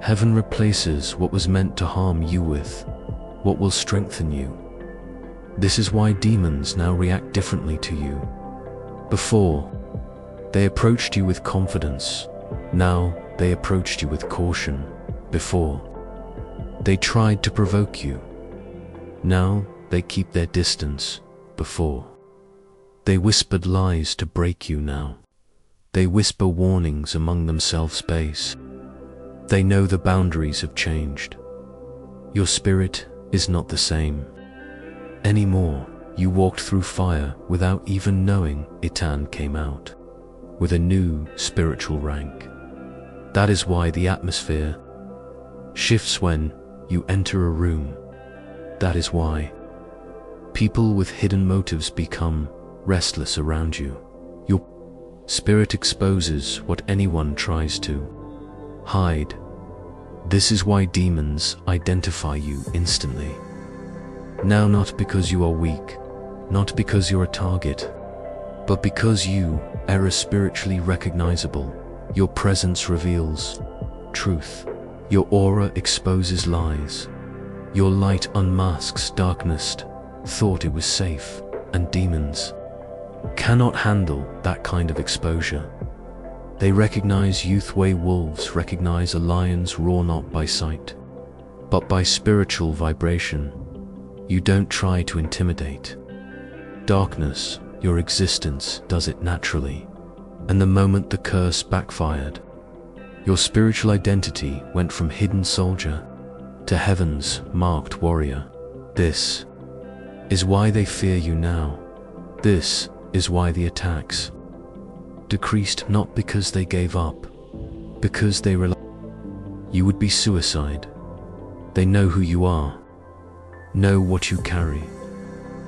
heaven replaces what was meant to harm you with what will strengthen you. This is why demons now react differently to you. Before, they approached you with confidence. Now, they approached you with caution. Before, they tried to provoke you. Now, they keep their distance. Before, they whispered lies to break you. Now, they whisper warnings among themselves. Space. They know the boundaries have changed. Your spirit is not the same anymore. You walked through fire without even knowing it, and came out with a new spiritual rank. That is why the atmosphere shifts when you enter a room. That is why people with hidden motives become restless around you. Your spirit exposes what anyone tries to hide. This is why demons identify you instantly. Now, not because you are weak, not because you're a target, but because you are spiritually recognizable. Your presence reveals truth. Your aura exposes lies. Your light unmasks darkness. Thought it was safe, and demons cannot handle that kind of exposure. They recognize youth way wolves recognize a lion's roar not by sight, but by spiritual vibration. You don't try to intimidate darkness, your existence does it naturally. And the moment the curse backfired, your spiritual identity went from hidden soldier to heaven's marked warrior. This is why they fear you now. This is why the attacks decreased, not because they gave up, because they realized you would be suicide. They know who you are, know what you carry.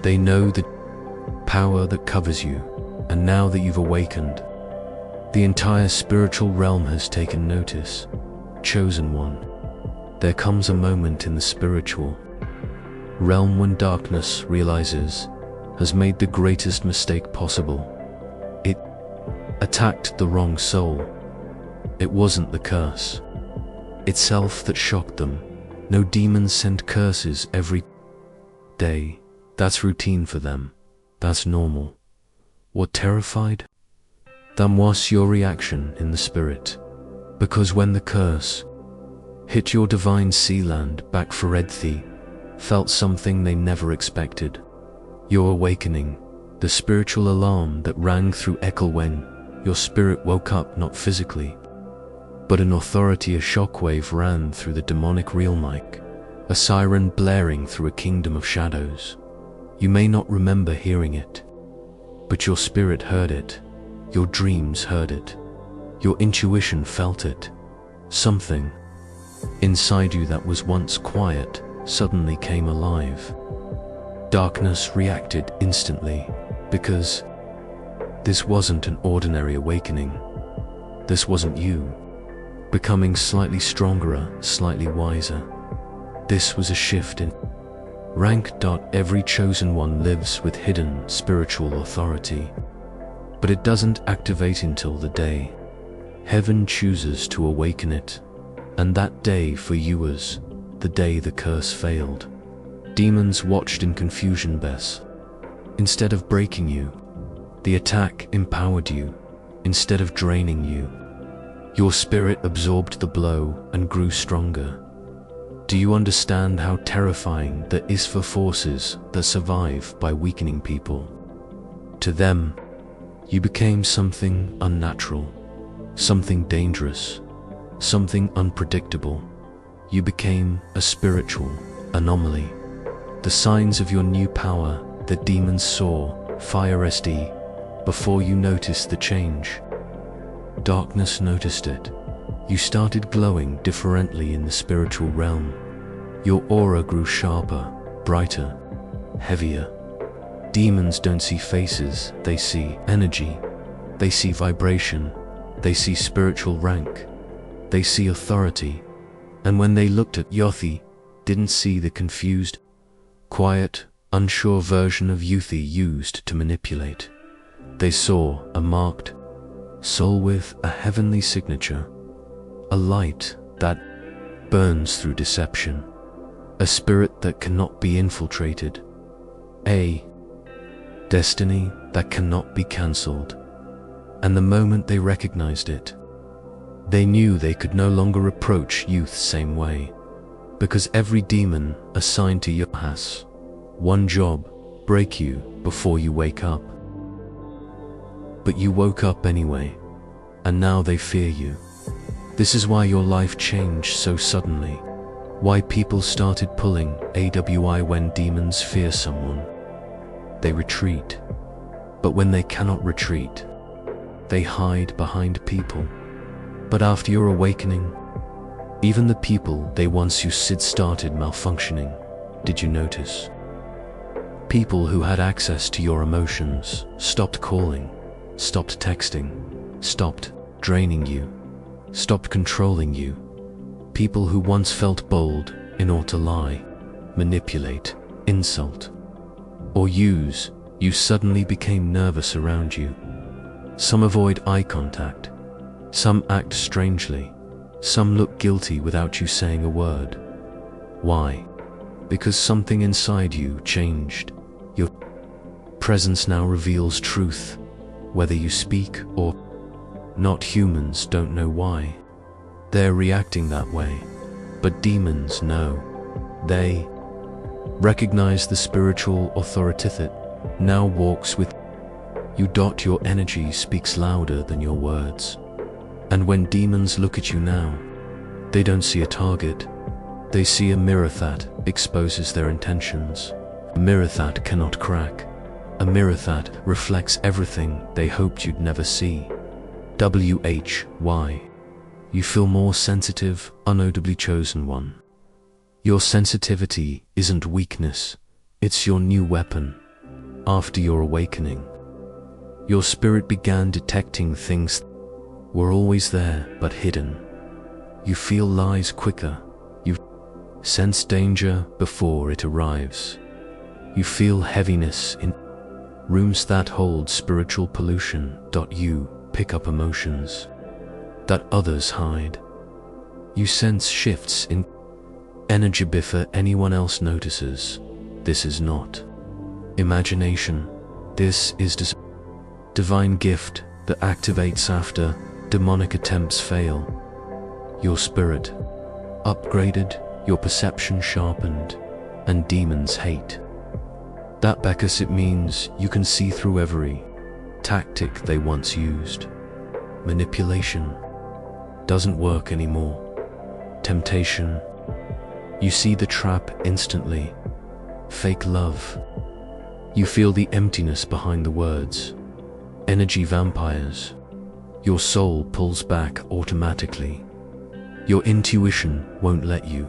They know the power that covers you, and now that you've awakened, the entire spiritual realm has taken notice. Chosen one, there comes a moment in the spiritual realm when darkness realizes has made the greatest mistake possible. It attacked the wrong soul. It wasn't the curse itself that shocked them. No, demons send curses every day. That's routine for them. That's normal. What terrified them was your reaction in the spirit. Because when the curse hit your divine sea land, Backfired felt something they never expected. Your awakening, the spiritual alarm that rang through echo when your spirit woke up, not physically, but an authority. A shockwave ran through the demonic realm like a siren blaring through a kingdom of shadows. You may not remember hearing it, but your spirit heard it. Your dreams heard it. Your intuition felt it. Something inside you that was once quiet suddenly came alive. Darkness reacted instantly, because this wasn't an ordinary awakening. This wasn't you becoming slightly stronger, slightly wiser. This was a shift in rank. Every chosen one lives with hidden spiritual authority, but it doesn't activate until the day heaven chooses to awaken it. And that day for you was the day the curse failed. Demons watched in confusion. Bess, instead of breaking you, the attack empowered you. Instead of draining you, your spirit absorbed the blow and grew stronger. Do you understand how terrifying that is for forces that survive by weakening people? To them, you became something unnatural, something dangerous, something unpredictable. You became a spiritual anomaly. The signs of your new power that demons saw, fire SD, before you noticed the change. Darkness noticed it. You started glowing differently in the spiritual realm. Your aura grew sharper, brighter, heavier. Demons don't see faces, they see energy. They see vibration. They see spiritual rank. They see authority. And when they looked at Yothi, didn't see the confused, quiet, unsure version of Yothi used to manipulate. They saw a marked soul with a heavenly signature, a light that burns through deception, a spirit that cannot be infiltrated, a destiny that cannot be cancelled. And the moment they recognized it, they knew they could no longer approach youth same way, because every demon assigned to you has one job: break you before you wake up. But you woke up anyway, and now they fear you. This is why your life changed so suddenly, why people started pulling AWI. When demons fear someone, they retreat. But when they cannot retreat, they hide behind people. But after your awakening, even the people they once used started malfunctioning. Did you notice? People who had access to your emotions stopped calling, stopped texting, stopped draining you, stopped controlling you. People who once felt bold in order to lie, manipulate, insult, or use you suddenly became nervous around you. Some avoid eye contact, some act strangely, some look guilty without you saying a word. Why? Because something inside you changed. Your presence now reveals truth, whether you speak or not. Humans don't know why. They're reacting that way, but demons know. They recognize the spiritual authority that now walks with you. Your energy speaks louder than your words. And when demons look at you now, they don't see a target. They see a mirror that exposes their intentions. A mirror that cannot crack. A mirror that reflects everything they hoped you'd never see. Why? You feel more sensitive, unaudibly chosen one. Your sensitivity isn't weakness, it's your new weapon. After your awakening, your spirit began detecting things that were always there but hidden. You feel lies quicker. You sense danger before it arrives. You feel heaviness in rooms that hold spiritual pollution. You pick up emotions that others hide. You sense shifts in energy before anyone else notices. This is not imagination. This is divine gift that activates after demonic attempts fail. Your spirit upgraded, your perception sharpened, and demons hate that because it means you can see through every tactic they once used. Manipulation doesn't work anymore. Temptation, you see the trap instantly. Fake love, you feel the emptiness behind the words. Energy vampires, your soul pulls back automatically. Your intuition won't let you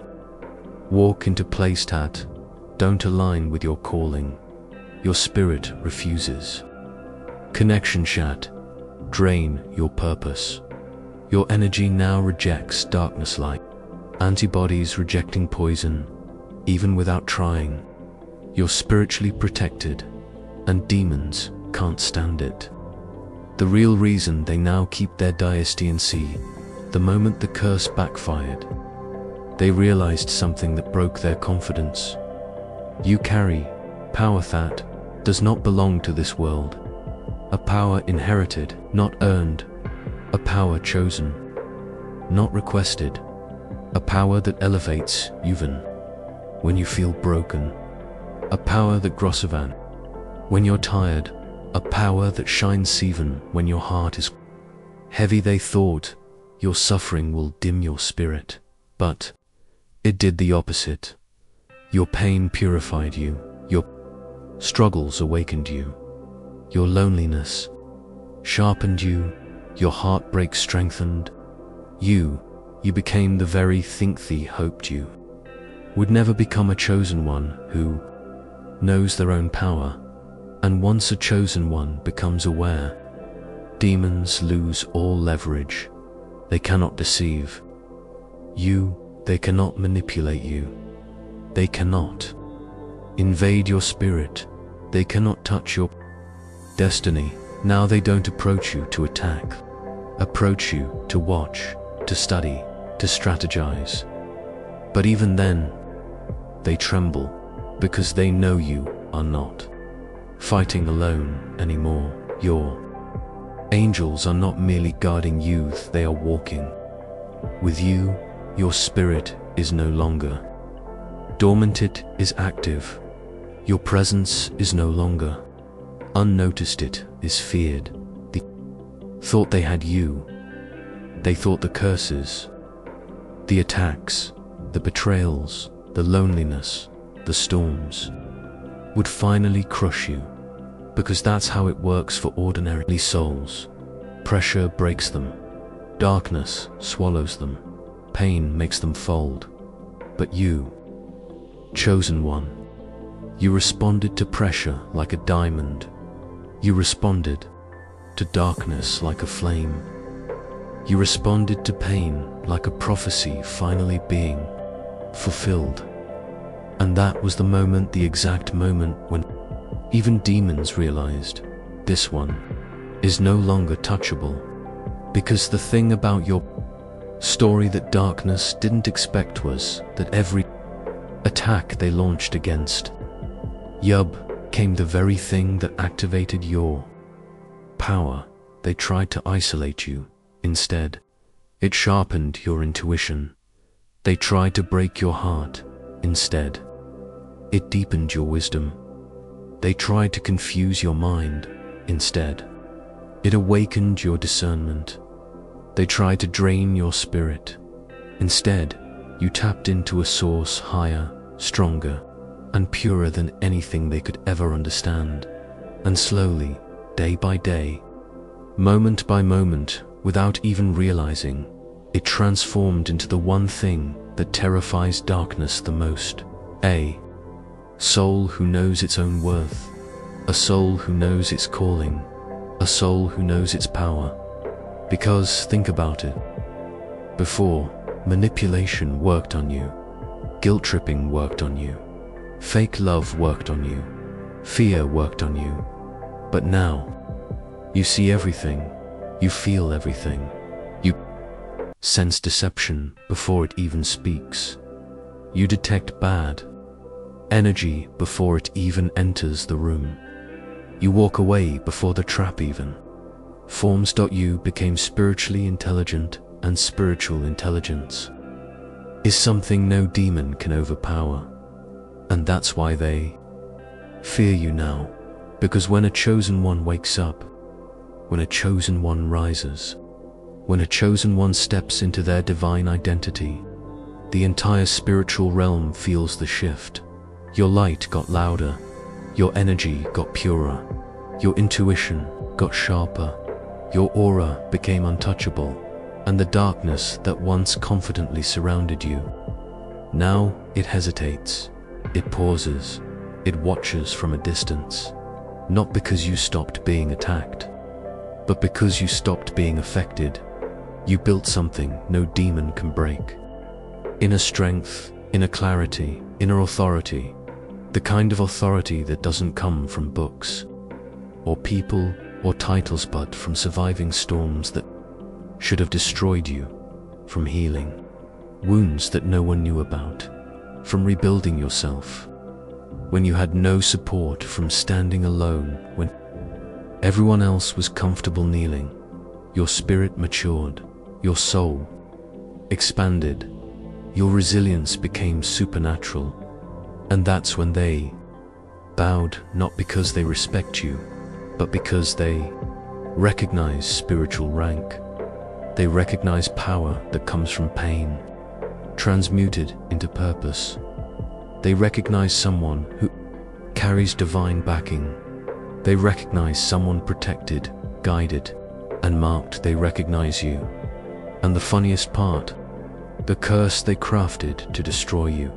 walk into places that don't align with your calling. Your spirit refuses. Connection chat drain your purpose. Your energy now rejects darkness like antibodies rejecting poison, even without trying. You're spiritually protected, and demons can't stand it. The real reason they now keep their dynasty in sea. The moment the curse backfired, they realized something that broke their confidence. You carry power that does not belong to this world. A power inherited, not earned. A power chosen, not requested. A power that elevates even when you feel broken. A power that grows even when you're tired. A power that shines even when your heart is heavy. They thought your suffering will dim your spirit, but it did the opposite. Your pain purified you. Your struggles awakened you. Your loneliness sharpened you. Your heartbreak strengthened you. You became the very thing they hoped you would never become. A chosen one who knows their own power. And once a chosen one becomes aware, demons lose all leverage. They cannot deceive you. They cannot manipulate you. They cannot invade your spirit. They cannot touch your destiny. Now they don't approach you to attack. Approach you to watch, to study, to strategize. But even then, they tremble because they know you are not fighting alone anymore. Your angels are not merely guarding you, they are walking with you. Your spirit is no longer dormant, it is active. Your presence is no longer unnoticed, it is feared. They thought they had you. They thought the curses, the attacks, the betrayals, the loneliness, the storms would finally crush you, because that's how it works for ordinary souls. Pressure breaks them. Darkness swallows them. Pain makes them fold. But you, chosen one, you responded to pressure like a diamond. You responded to darkness like a flame. You responded to pain like a prophecy finally being fulfilled. And that was the moment, the exact moment when even demons realized this one is no longer touchable. Because the thing about your story that darkness didn't expect was that every attack they launched against Yub came the very thing that activated your power. They tried to isolate you. Instead, it sharpened your intuition. They tried to break your heart. Instead, it deepened your wisdom. They tried to confuse your mind. Instead, it awakened your discernment. They tried to drain your spirit. Instead, you tapped into a source higher, stronger, and purer than anything they could ever understand. And slowly, day by day, moment by moment, without even realizing, it transformed into the one thing that terrifies darkness the most. A soul who knows its own worth. A soul who knows its calling. A soul who knows its power. Because, think about it. Before, manipulation worked on you. Guilt-tripping worked on you. Fake love worked on you. Fear worked on you. But now, you see everything. You feel everything. You sense deception before it even speaks. You detect bad energy before it even enters the room. You walk away before the trap even forms. You became spiritually intelligent, and spiritual intelligence is something no demon can overpower. And that's why they fear you now. Because when a chosen one wakes up, when a chosen one rises, when a chosen one steps into their divine identity, the entire spiritual realm feels the shift. Your light got louder, your energy got purer, your intuition got sharper, your aura became untouchable, and the darkness that once confidently surrounded you, now it hesitates, it pauses, it watches from a distance, not because you stopped being attacked, but because you stopped being affected. You built something no demon can break. Inner strength, inner clarity, inner authority, the kind of authority that doesn't come from books, or people, or titles, but from surviving storms that should have destroyed you, from healing wounds that no one knew about, from rebuilding yourself when you had no support, from standing alone when everyone else was comfortable kneeling. Your spirit matured, your soul expanded, your resilience became supernatural. And that's when they bowed, not because they respect you, but because they recognize spiritual rank. They recognize power that comes from pain, transmuted into purpose. They recognize someone who carries divine backing. They recognize someone protected, guided, and marked. They recognize you. And the funniest part, the curse they crafted to destroy you,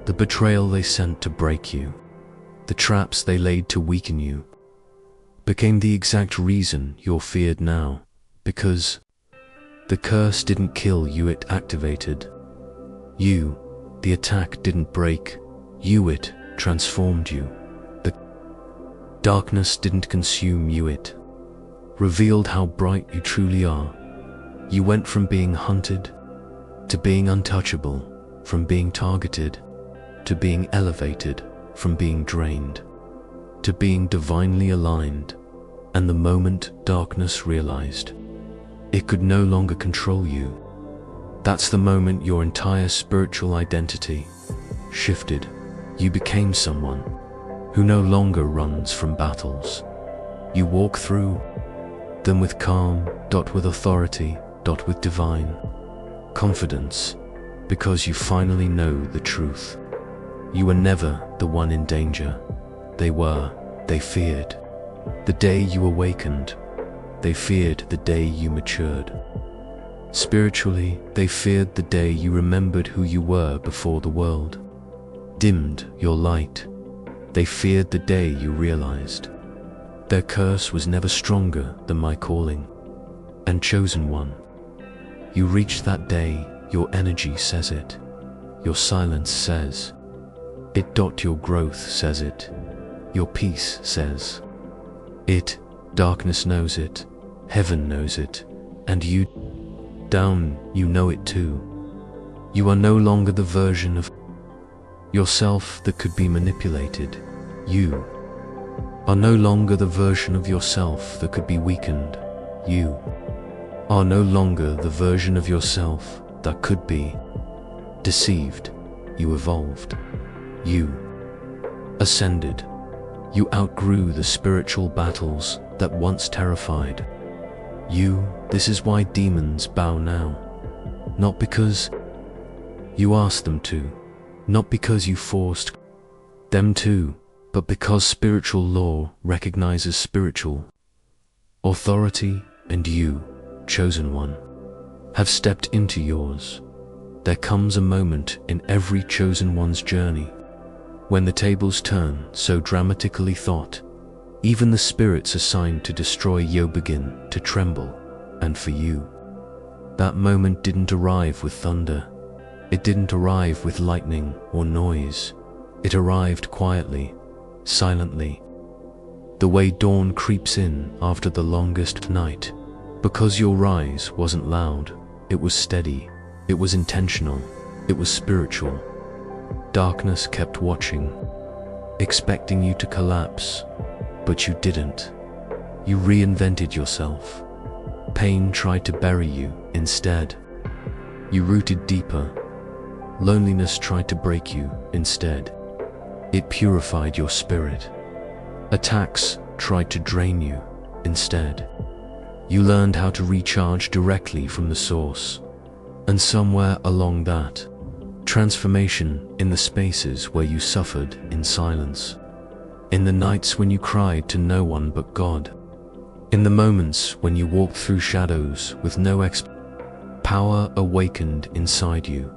the betrayal they sent to break you, the traps they laid to weaken you, became the exact reason you're feared now. Because the curse didn't kill you, it activated you. The attack didn't break you, it transformed you. The darkness didn't consume you, it revealed how bright you truly are. You went from being hunted to being untouchable, from being targeted to being elevated, from being drained to being divinely aligned. And the moment darkness realized it could no longer control you, that's the moment your entire spiritual identity shifted. You became someone who no longer runs from battles. You walk through them with calm, with authority, with divine confidence, because you finally know the truth. You were never the one in danger. They feared the day you awakened. They feared the day you matured. Spiritually, they feared the day you remembered who you were before the world dimmed your light. They feared the day you realized their curse was never stronger than my calling and chosen one. You reach that day, your energy says it. Your silence says it. Your growth says it. Your peace says it. Darkness knows it. Heaven knows it. And you, down, you know it too. You are no longer the version of yourself that could be manipulated. You are no longer the version of yourself that could be weakened. You are no longer the version of yourself that could be deceived. You evolved. You ascended. You outgrew the spiritual battles that once terrified you. This is why demons bow now. Not because you asked them to, not because you forced them to, but because spiritual law recognizes spiritual authority, and you, chosen one, have stepped into yours. There comes a moment in every chosen one's journey when the tables turn so dramatically thought, even the spirits assigned to destroy you begin to tremble. And for you, that moment didn't arrive with thunder. It didn't arrive with lightning or noise. It arrived quietly, silently, the way dawn creeps in after the longest night. Because your rise wasn't loud, it was steady, it was intentional, it was spiritual. Darkness kept watching, expecting you to collapse, but you didn't. You reinvented yourself. Pain tried to bury you instead. You rooted deeper. Loneliness tried to break you instead. It purified your spirit. Attacks tried to drain you instead. You learned how to recharge directly from the source. And somewhere along that, transformation in the spaces where you suffered in silence. In the nights when you cried to no one but God. In the moments when you walked through shadows with no power awakened inside you.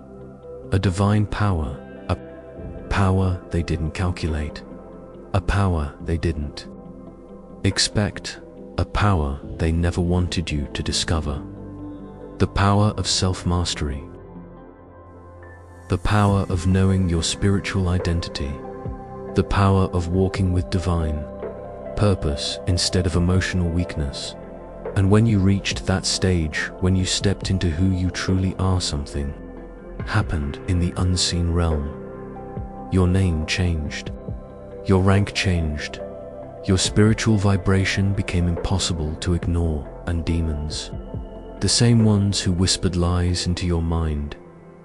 A divine power, a power they didn't calculate, a power they didn't expect, a power they never wanted you to discover. The power of self-mastery. The power of knowing your spiritual identity. The power of walking with divine purpose instead of emotional weakness. And when you reached that stage, when you stepped into who you truly are, something happened in the unseen realm. Your name changed. Your rank changed. Your spiritual vibration became impossible to ignore, and demons, the same ones who whispered lies into your mind,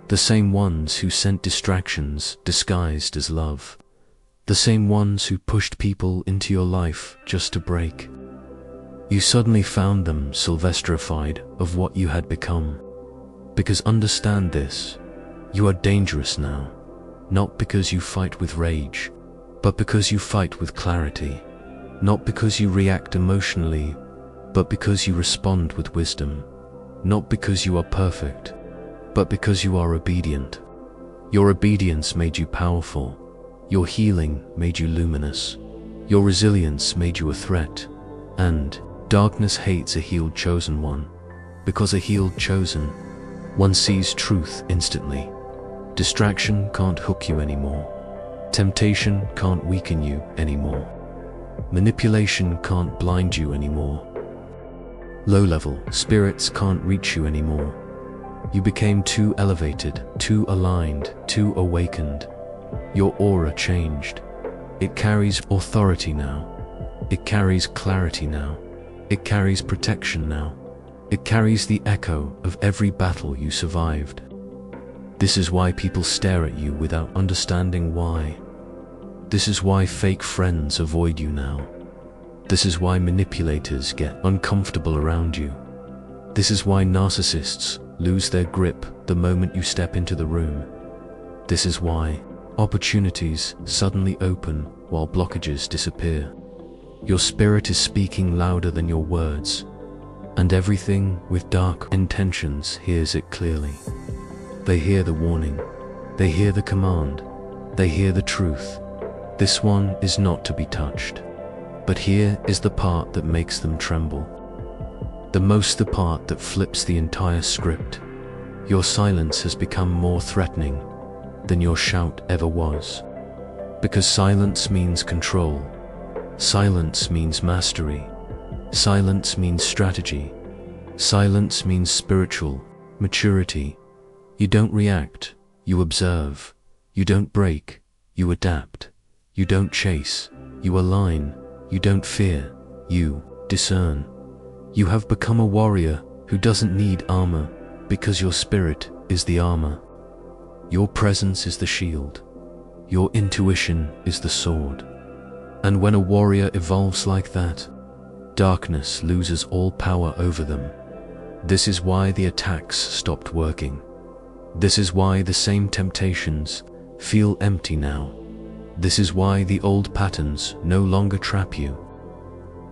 the same ones who sent distractions disguised as love, the same ones who pushed people into your life just to break. You suddenly found them sylvestrified of what you had become. Because understand this, you are dangerous now, not because you fight with rage, but because you fight with clarity. Not because you react emotionally, but because you respond with wisdom. Not because you are perfect, but because you are obedient. Your obedience made you powerful. Your healing made you luminous. Your resilience made you a threat. And darkness hates a healed chosen one, because a healed chosen one sees truth instantly. Distraction can't hook you anymore. Temptation can't weaken you anymore. Manipulation can't blind you anymore. Low-level spirits can't reach you anymore. You became too elevated, too aligned, too awakened. Your aura changed. It carries authority now. It carries clarity now. It carries protection now. It carries the echo of every battle you survived. This is why people stare at you without understanding why. This is why fake friends avoid you now. This is why manipulators get uncomfortable around you. This is why narcissists lose their grip the moment you step into the room. This is why opportunities suddenly open while blockages disappear. Your spirit is speaking louder than your words, and everything with dark intentions hears it clearly. They hear the warning. They hear the command. They hear the truth. This one is not to be touched. But here is the part that makes them tremble. the part that flips the entire script. Your silence has become more threatening than your shout ever was. Because silence means control. Silence means mastery. Silence means strategy. Silence means spiritual maturity. You don't react, you observe. You don't break, you adapt. You don't chase, you align. You don't fear, you discern. You have become a warrior who doesn't need armor because your spirit is the armor. Your presence is the shield. Your intuition is the sword. And when a warrior evolves like that, darkness loses all power over them. This is why the attacks stopped working. This is why the same temptations feel empty now. This is why the old patterns no longer trap you.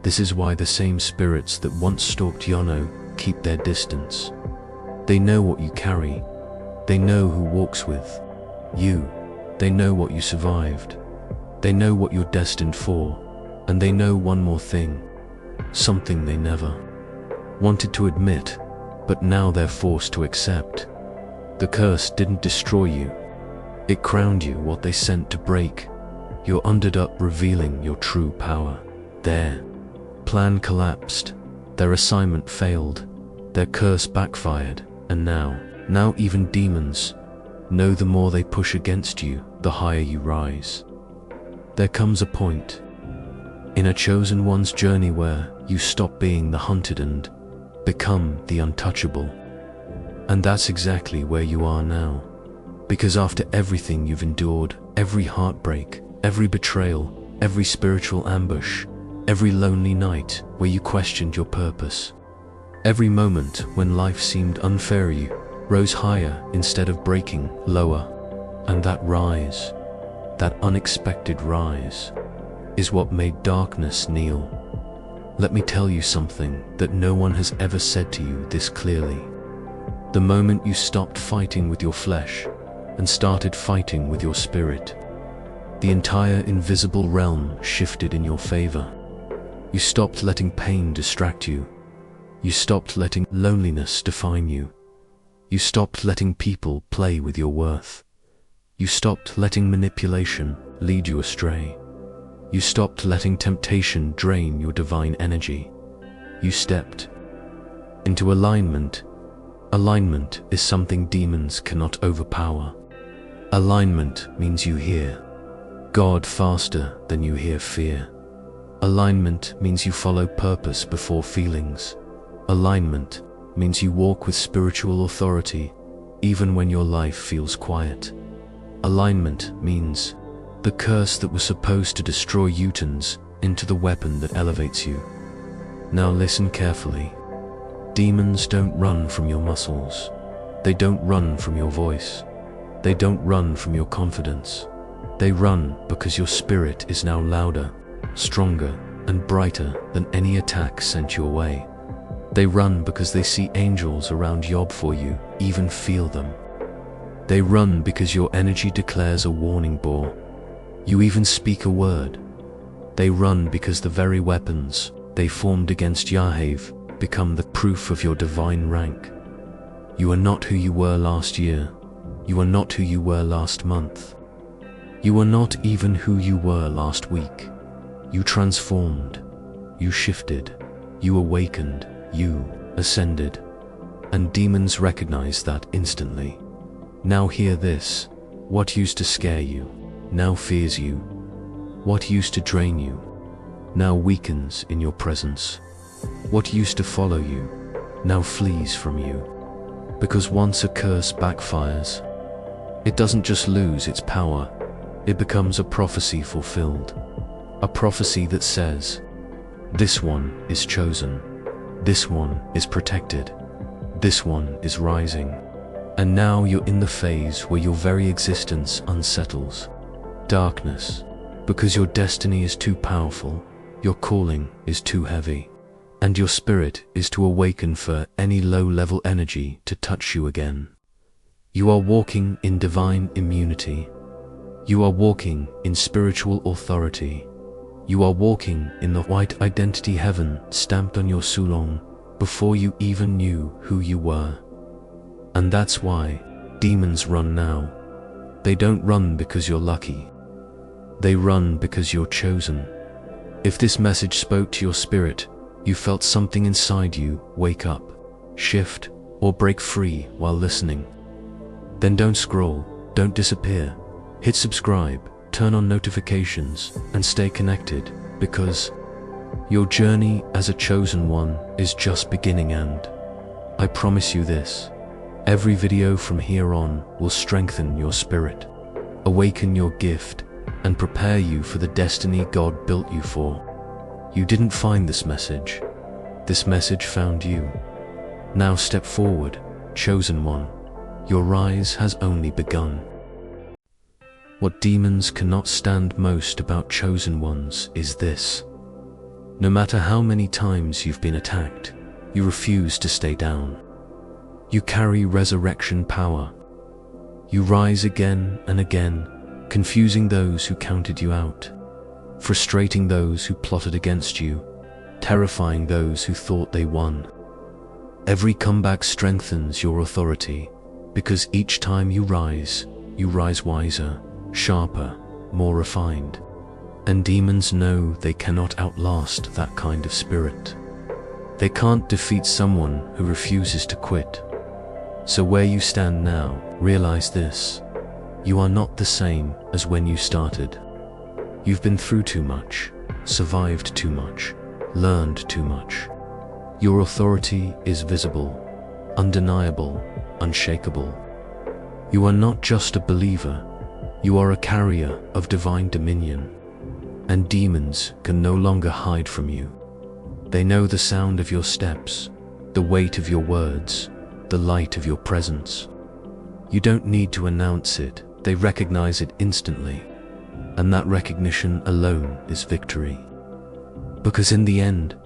This is why the same spirits that once stalked Yono keep their distance. They know what you carry. They know who walks with you. They know what you survived. They know what you're destined for. And they know one more thing, something they never wanted to admit, but now they're forced to accept. The curse didn't destroy you. It crowned you what they sent to break. You're ended up revealing your true power. Their plan collapsed. Their assignment failed. Their curse backfired. And now even demons know the more they push against you, the higher you rise. There comes a point in a chosen one's journey where you stop being the hunted and become the untouchable. And that's exactly where you are now. Because after everything you've endured, every heartbreak, every betrayal, every spiritual ambush, every lonely night where you questioned your purpose, every moment when life seemed unfair, you rose higher instead of breaking lower. And that rise, that unexpected rise, is what made darkness kneel. Let me tell you something that no one has ever said to you this clearly. The moment you stopped fighting with your flesh and started fighting with your spirit, the entire invisible realm shifted in your favor. You stopped letting pain distract you. You stopped letting loneliness define you. You stopped letting people play with your worth. You stopped letting manipulation lead you astray. You stopped letting temptation drain your divine energy. You stepped into alignment. Alignment is something demons cannot overpower. Alignment means you hear God faster than you hear fear. Alignment means you follow purpose before feelings. Alignment means you walk with spiritual authority even when your life feels quiet. Alignment means the curse that was supposed to destroy you turns into the weapon that elevates you. Now listen carefully. Demons don't run from your muscles. They don't run from your voice. They don't run from your confidence. They run because your spirit is now louder, stronger, and brighter than any attack sent your way. They run because they see angels around you before you even feel them. They run because your energy declares a warning bore. You even speak a word. They run because the very weapons they formed against Yahweh become the proof of your divine rank. You are not who you were last year. You are not who you were last month. You are not even who you were last week. You transformed. You shifted. You awakened. You ascended. And demons recognize that instantly. Now hear this. What used to scare you now fears you. What used to drain you now weakens in your presence. What used to follow you now flees from you. Because once a curse backfires, it doesn't just lose its power, it becomes a prophecy fulfilled. A prophecy that says, this one is chosen, this one is protected, this one is rising. And now you're in the phase where your very existence unsettles. Darkness, because your destiny is too powerful, your calling is too heavy, and your spirit is to awaken for any low-level energy to touch you again. You are walking in divine immunity. You are walking in spiritual authority. You are walking in the white identity heaven stamped on your sulong. before you even knew who you were. And that's why demons run now. They don't run because you're lucky. They run because you're chosen. If this message spoke to your spirit, you felt something inside you wake up, shift, or break free while listening, then don't scroll, don't disappear. Hit subscribe, turn on notifications, and stay connected, because your journey as a chosen one is just beginning. And I promise you this, every video from here on will strengthen your spirit, awaken your gift, and prepare you for the destiny God built you for. You didn't find this message found you. Now step forward, chosen one. Your rise has only begun. What demons cannot stand most about chosen ones is this. No matter how many times you've been attacked, you refuse to stay down. You carry resurrection power. You rise again and again, confusing those who counted you out, frustrating those who plotted against you, terrifying those who thought they won. Every comeback strengthens your authority, because each time you rise wiser, sharper, more refined. And demons know they cannot outlast that kind of spirit. They can't defeat someone who refuses to quit. So where you stand now, realize this. You are not the same as when you started. You've been through too much, survived too much, learned too much. Your authority is visible, undeniable, unshakable. You are not just a believer, you are a carrier of divine dominion. And demons can no longer hide from you. They know the sound of your steps, the weight of your words, the light of your presence. You don't need to announce it, they recognize it instantly. And that recognition alone is victory. Because in the end,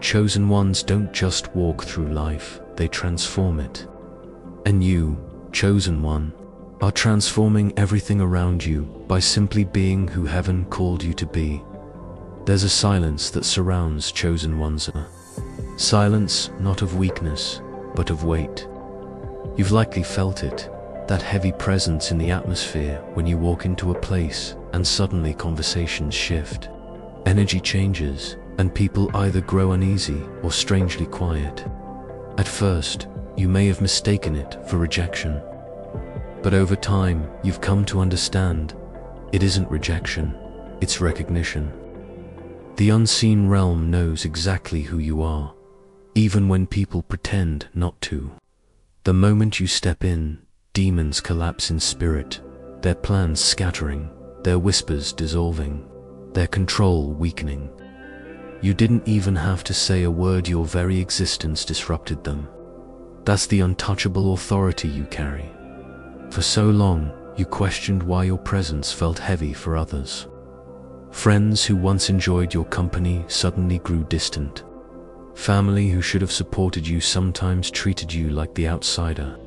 chosen ones don't just walk through life, they transform it. And you, chosen one, are transforming everything around you by simply being who heaven called you to be. There's a silence that surrounds chosen ones. Silence not of weakness, but of weight. You've likely felt it, that heavy presence in the atmosphere when you walk into a place and suddenly conversations shift. Energy changes, and people either grow uneasy or strangely quiet. At first, you may have mistaken it for rejection. But over time, you've come to understand, it isn't rejection, it's recognition. The unseen realm knows exactly who you are, even when people pretend not to. The moment you step in, demons collapse in spirit, their plans scattering, their whispers dissolving, their control weakening. You didn't even have to say a word, your very existence disrupted them. That's the untouchable authority you carry. For so long, you questioned why your presence felt heavy for others. Friends who once enjoyed your company suddenly grew distant. Family who should have supported you sometimes treated you like the outsider.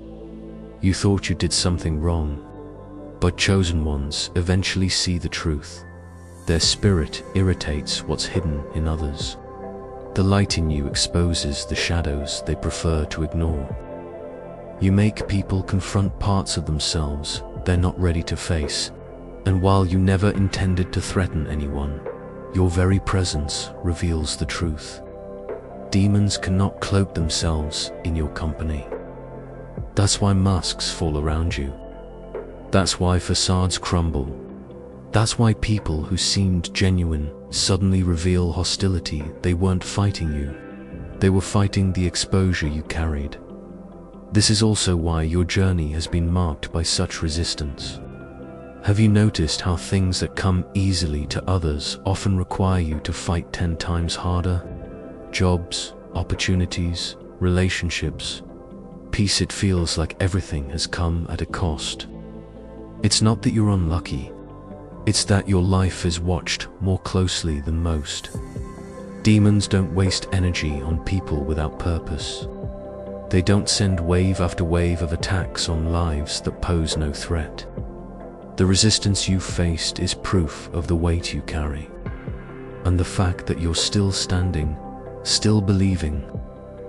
You thought you did something wrong, but chosen ones eventually see the truth. Their spirit irritates what's hidden in others. The light in you exposes the shadows they prefer to ignore. You make people confront parts of themselves they're not ready to face, and while you never intended to threaten anyone, your very presence reveals the truth. Demons cannot cloak themselves in your company. That's why masks fall around you. That's why facades crumble. That's why people who seemed genuine suddenly reveal hostility. They weren't fighting you. They were fighting the exposure you carried. This is also why your journey has been marked by such resistance. Have you noticed how things that come easily to others often require you to fight 10 times harder? Jobs, opportunities, relationships. Peace, it feels like everything has come at a cost. It's not that you're unlucky. It's that your life is watched more closely than most. Demons don't waste energy on people without purpose. They don't send wave after wave of attacks on lives that pose no threat. The resistance you've faced is proof of the weight you carry. And the fact that you're still standing, still believing,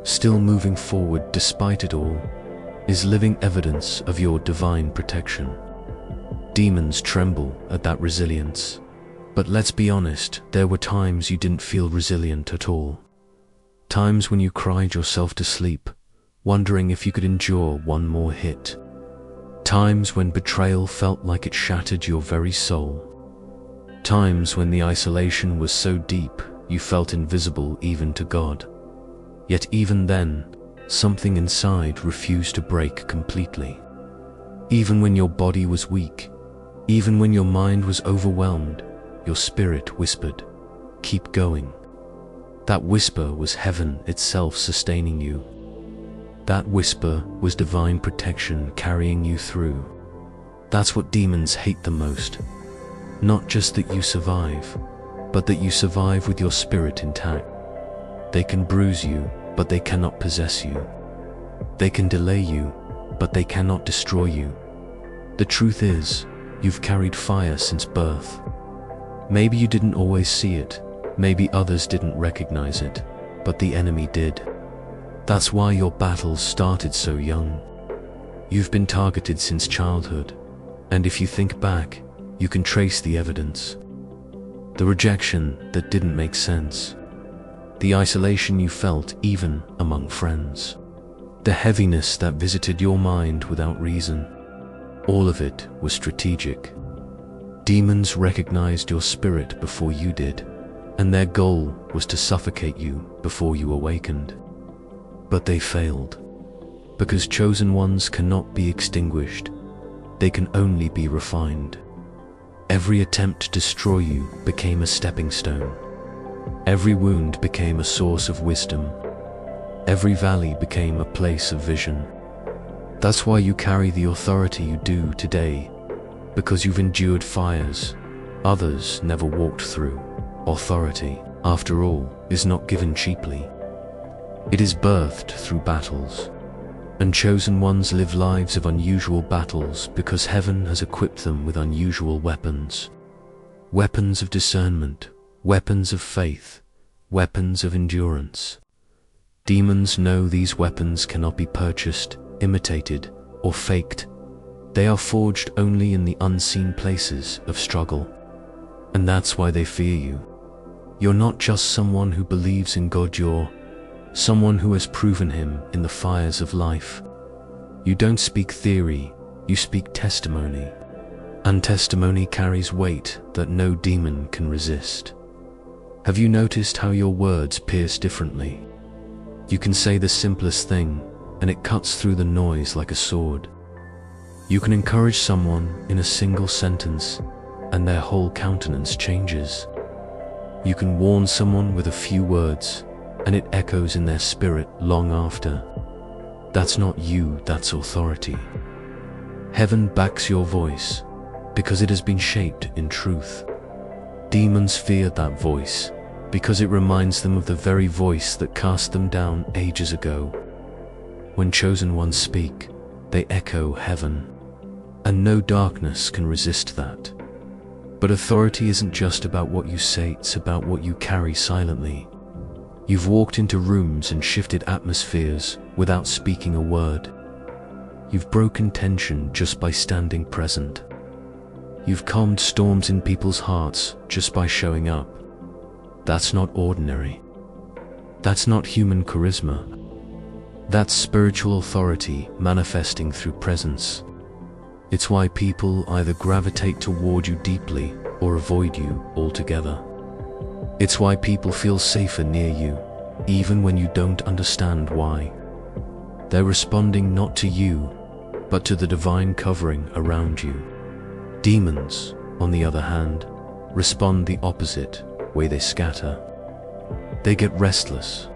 still moving forward despite it all, is living evidence of your divine protection. Demons tremble at that resilience. But let's be honest, there were times you didn't feel resilient at all. Times when you cried yourself to sleep, wondering if you could endure one more hit. Times when betrayal felt like it shattered your very soul. Times when the isolation was so deep you felt invisible even to God. Yet even then, something inside refused to break completely. Even when your body was weak, even when your mind was overwhelmed, your spirit whispered, "Keep going." That whisper was heaven itself sustaining you. That whisper was divine protection carrying you through. That's what demons hate the most. Not just that you survive, but that you survive with your spirit intact. They can bruise you, but they cannot possess you. They can delay you, but they cannot destroy you. The truth is, you've carried fire since birth. Maybe you didn't always see it, maybe others didn't recognize it, but the enemy did. That's why your battles started so young. You've been targeted since childhood, and if you think back, you can trace the evidence. The rejection that didn't make sense. The isolation you felt even among friends. The heaviness that visited your mind without reason. All of it was strategic. Demons recognized your spirit before you did, and their goal was to suffocate you before you awakened. But they failed, because chosen ones cannot be extinguished. They can only be refined. Every attempt to destroy you became a stepping stone. Every wound became a source of wisdom. Every valley became a place of vision. That's why you carry the authority you do today, because you've endured fires others never walked through. Authority, after all, is not given cheaply. It is birthed through battles, and chosen ones live lives of unusual battles because heaven has equipped them with unusual weapons. Weapons of discernment, weapons of faith, weapons of endurance. Demons know these weapons cannot be purchased, imitated, or faked. They are forged only in the unseen places of struggle. And that's why they fear you. You're not just someone who believes in God, you're someone who has proven Him in the fires of life. You don't speak theory, you speak testimony. And testimony carries weight that no demon can resist. Have you noticed how your words pierce differently? You can say the simplest thing, and it cuts through the noise like a sword. You can encourage someone in a single sentence, and their whole countenance changes. You can warn someone with a few words, and it echoes in their spirit long after. That's not you, that's authority. Heaven backs your voice, because it has been shaped in truth. Demons fear that voice, because it reminds them of the very voice that cast them down ages ago. When chosen ones speak, they echo heaven, and no darkness can resist that. But authority isn't just about what you say, it's about what you carry silently. You've walked into rooms and shifted atmospheres without speaking a word. You've broken tension just by standing present. You've calmed storms in people's hearts just by showing up. That's not ordinary. That's not human charisma. That's spiritual authority manifesting through presence. It's why people either gravitate toward you deeply or avoid you altogether. It's why people feel safer near you, even when you don't understand why. They're responding not to you, but to the divine covering around you. Demons, on the other hand, respond the opposite way. They scatter. They get restless.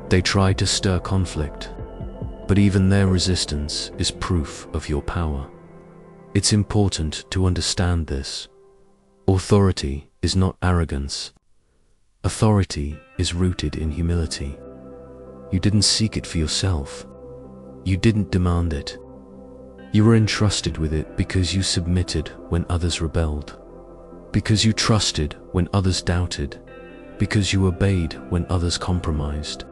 They try to stir conflict, but even their resistance is proof of your power. It's important to understand this. Authority is not arrogance. Authority is rooted in humility. You didn't seek it for yourself. You didn't demand it. You were entrusted with it because you submitted when others rebelled, because you trusted when others doubted, because you obeyed when others compromised.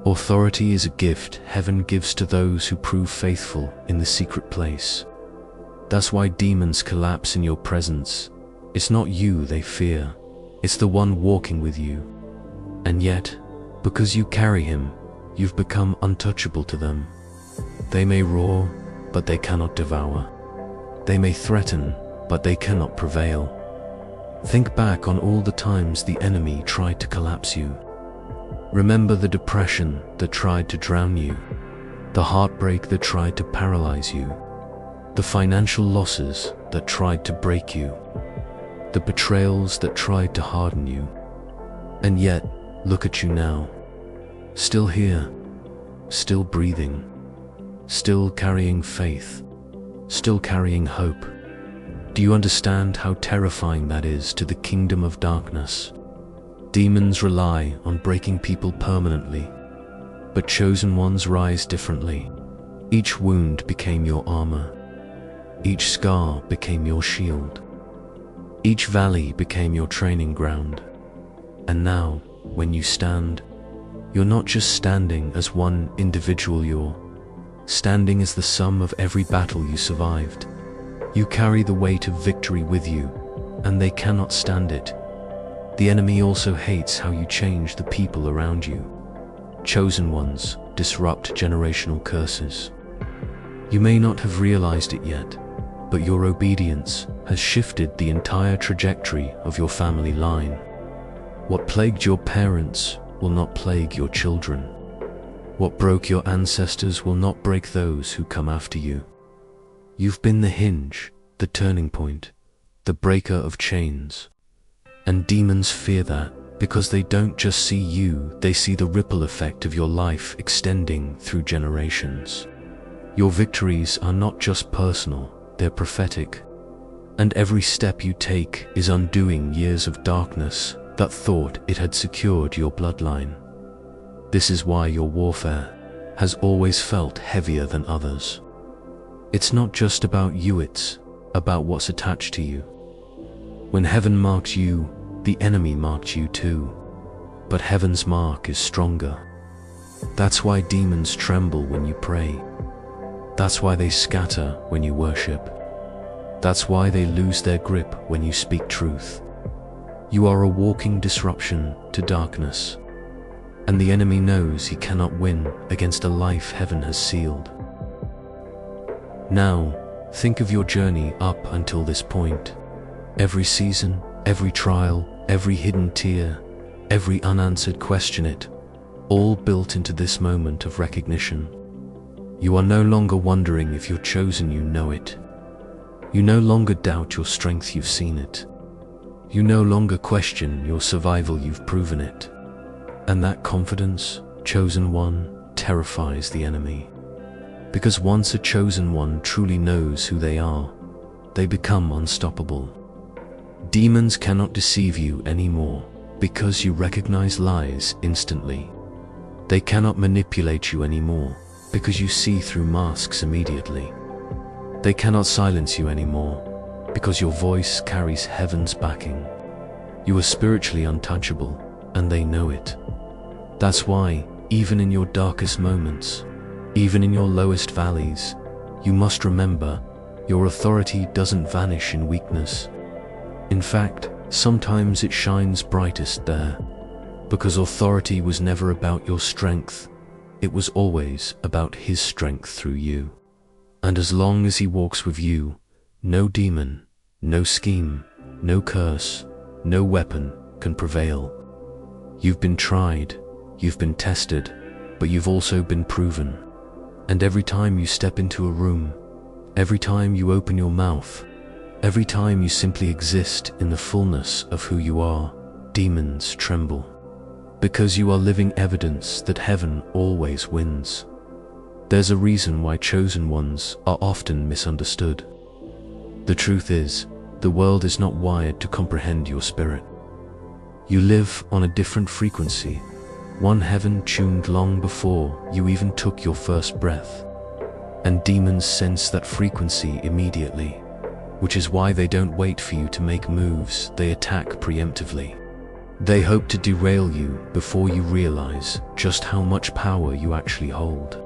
Authority is a gift heaven gives to those who prove faithful in the secret place. That's why demons collapse in your presence. It's not you they fear, it's the one walking with you. And yet, because you carry him, you've become untouchable to them. They may roar, but they cannot devour. They may threaten, but they cannot prevail. Think back on all the times the enemy tried to collapse you. Remember the depression that tried to drown you, the heartbreak that tried to paralyze you, the financial losses that tried to break you, the betrayals that tried to harden you. And yet, look at you now, still here, still breathing, still carrying faith, still carrying hope. Do you understand how terrifying that is to the kingdom of darkness? Demons rely on breaking people permanently, but chosen ones rise differently. Each wound became your armor. Each scar became your shield. Each valley became your training ground. And now, when you stand, you're not just standing as one individual, you're standing as the sum of every battle you survived. You carry the weight of victory with you, and they cannot stand it. The enemy also hates how you change the people around you. Chosen ones disrupt generational curses. You may not have realized it yet, but your obedience has shifted the entire trajectory of your family line. What plagued your parents will not plague your children. What broke your ancestors will not break those who come after you. You've been the hinge, the turning point, the breaker of chains. And demons fear that because they don't just see you, they see the ripple effect of your life extending through generations. Your victories are not just personal, they're prophetic. And every step you take is undoing years of darkness that thought it had secured your bloodline. This is why your warfare has always felt heavier than others. It's not just about you, it's about what's attached to you. When heaven marked you, the enemy marked you too. But heaven's mark is stronger. That's why demons tremble when you pray. That's why they scatter when you worship. That's why they lose their grip when you speak truth. You are a walking disruption to darkness. And the enemy knows he cannot win against a life heaven has sealed. Now, think of your journey up until this point. Every season, every trial, every hidden tear, every unanswered question, it all built into this moment of recognition. You are no longer wondering if you're chosen, you know it. You no longer doubt your strength, you've seen it. You no longer question your survival, you've proven it. And that confidence, chosen one, terrifies the enemy. Because once a chosen one truly knows who they are, they become unstoppable. Demons cannot deceive you anymore because you recognize lies instantly. They cannot manipulate you anymore because you see through masks immediately. They cannot silence you anymore because your voice carries heaven's backing. You are spiritually untouchable, and they know it. That's why, even in your darkest moments, even in your lowest valleys, you must remember your authority doesn't vanish in weakness. In fact, sometimes it shines brightest there, because authority was never about your strength, it was always about His strength through you. And as long as He walks with you, no demon, no scheme, no curse, no weapon can prevail. You've been tried, you've been tested, but you've also been proven. And every time you step into a room, every time you open your mouth, every time you simply exist in the fullness of who you are, demons tremble. Because you are living evidence that heaven always wins. There's a reason why chosen ones are often misunderstood. The truth is, the world is not wired to comprehend your spirit. You live on a different frequency, one heaven tuned long before you even took your first breath. And demons sense that frequency immediately, which is why they don't wait for you to make moves, they attack preemptively. They hope to derail you before you realize just how much power you actually hold.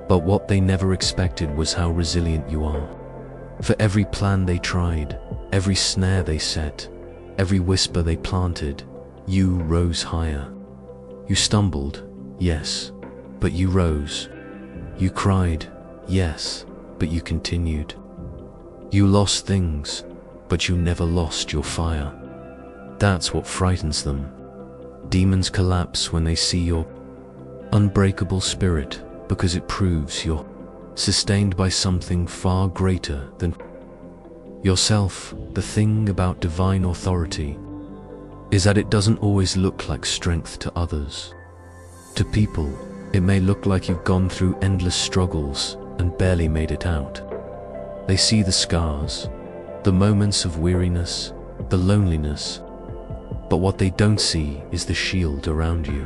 But what they never expected was how resilient you are. For every plan they tried, every snare they set, every whisper they planted, you rose higher. You stumbled, yes, but you rose. You cried, yes, but you continued. You lost things, but you never lost your fire. That's what frightens them. Demons collapse when they see your unbreakable spirit, because it proves you're sustained by something far greater than yourself. The thing about divine authority is that it doesn't always look like strength to others. To people, it may look like you've gone through endless struggles and barely made it out. They see the scars, the moments of weariness, the loneliness, but what they don't see is the shield around you.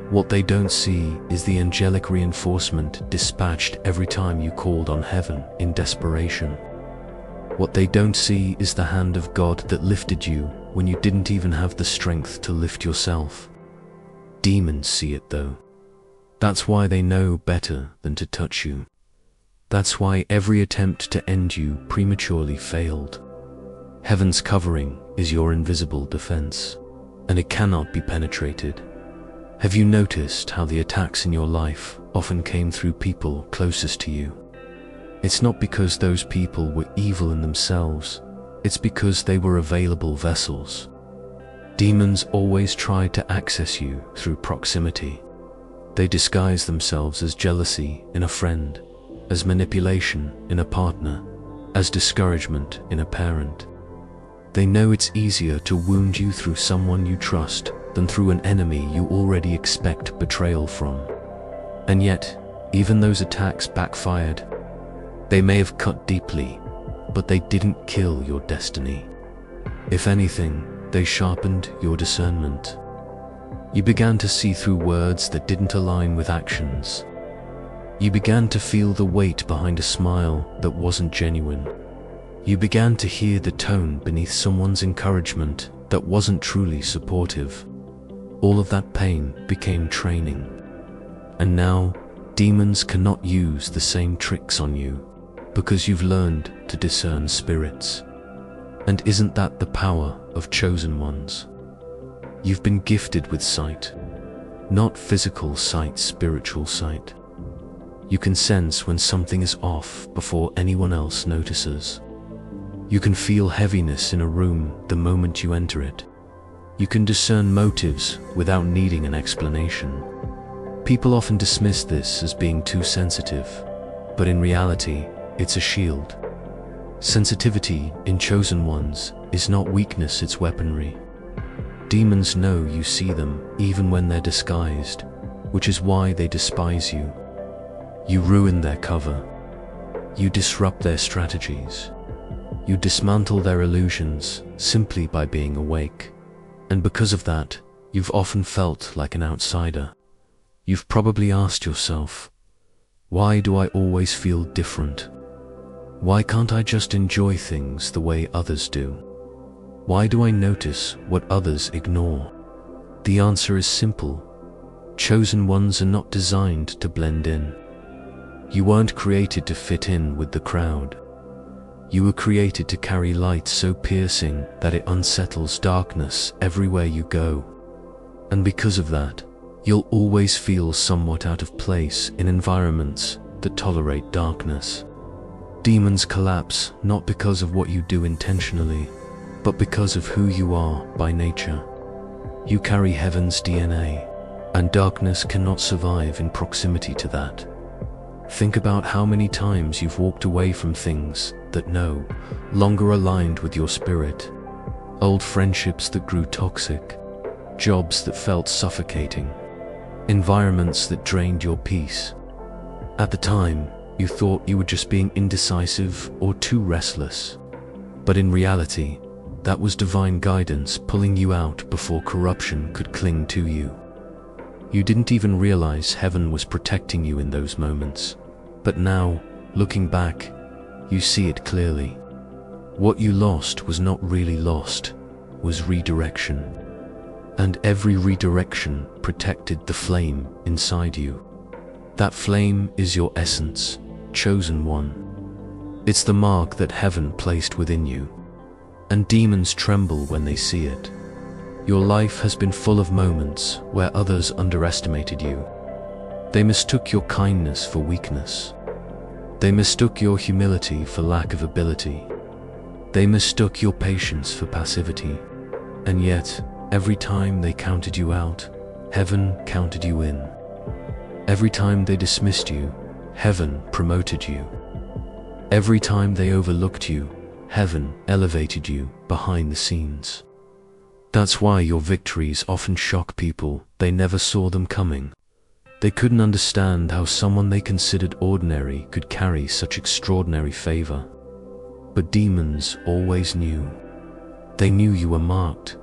What they don't see is the angelic reinforcement dispatched every time you called on heaven in desperation. What they don't see is the hand of God that lifted you when you didn't even have the strength to lift yourself. Demons see it though. That's why they know better than to touch you. That's why every attempt to end you prematurely failed. Heaven's covering is your invisible defense, and it cannot be penetrated. Have you noticed how the attacks in your life often came through people closest to you? It's not because those people were evil in themselves, it's because they were available vessels. Demons always try to access you through proximity. They disguise themselves as jealousy in a friend, as manipulation in a partner, as discouragement in a parent. They know it's easier to wound you through someone you trust than through an enemy you already expect betrayal from. And yet, even those attacks backfired. They may have cut deeply, but they didn't kill your destiny. If anything, they sharpened your discernment. You began to see through words that didn't align with actions. You began to feel the weight behind a smile that wasn't genuine. You began to hear the tone beneath someone's encouragement that wasn't truly supportive. All of that pain became training. And now, demons cannot use the same tricks on you because you've learned to discern spirits. And isn't that the power of chosen ones? You've been gifted with sight, not physical sight, spiritual sight. You can sense when something is off before anyone else notices. You can feel heaviness in a room the moment you enter it. You can discern motives without needing an explanation. People often dismiss this as being too sensitive, but in reality, it's a shield. Sensitivity in chosen ones is not weakness, it's weaponry. Demons know you see them even when they're disguised, which is why they despise you. You ruin their cover. You disrupt their strategies. You dismantle their illusions simply by being awake. And because of that, you've often felt like an outsider. You've probably asked yourself, why do I always feel different? Why can't I just enjoy things the way others do? Why do I notice what others ignore? The answer is simple. Chosen ones are not designed to blend in. You weren't created to fit in with the crowd. You were created to carry light so piercing that it unsettles darkness everywhere you go. And because of that, you'll always feel somewhat out of place in environments that tolerate darkness. Demons collapse not because of what you do intentionally, but because of who you are by nature. You carry heaven's DNA, and darkness cannot survive in proximity to that. Think about how many times you've walked away from things that no longer aligned with your spirit. Old friendships that grew toxic, jobs that felt suffocating, environments that drained your peace. At the time, you thought you were just being indecisive or too restless. But in reality, that was divine guidance pulling you out before corruption could cling to you. You didn't even realize heaven was protecting you in those moments. But now, looking back, you see it clearly. What you lost was not really lost, was redirection. and every redirection protected the flame inside you. That flame is your essence, chosen one. It's the mark that heaven placed within you, and demons tremble when they see it. Your life has been full of moments where others underestimated you. They mistook your kindness for weakness. They mistook your humility for lack of ability. They mistook your patience for passivity. And yet, every time they counted you out, heaven counted you in. Every time they dismissed you, heaven promoted you. Every time they overlooked you, heaven elevated you behind the scenes. That's why your victories often shock people. They never saw them coming. They couldn't understand how someone they considered ordinary could carry such extraordinary favor. But demons always knew. They knew you were marked,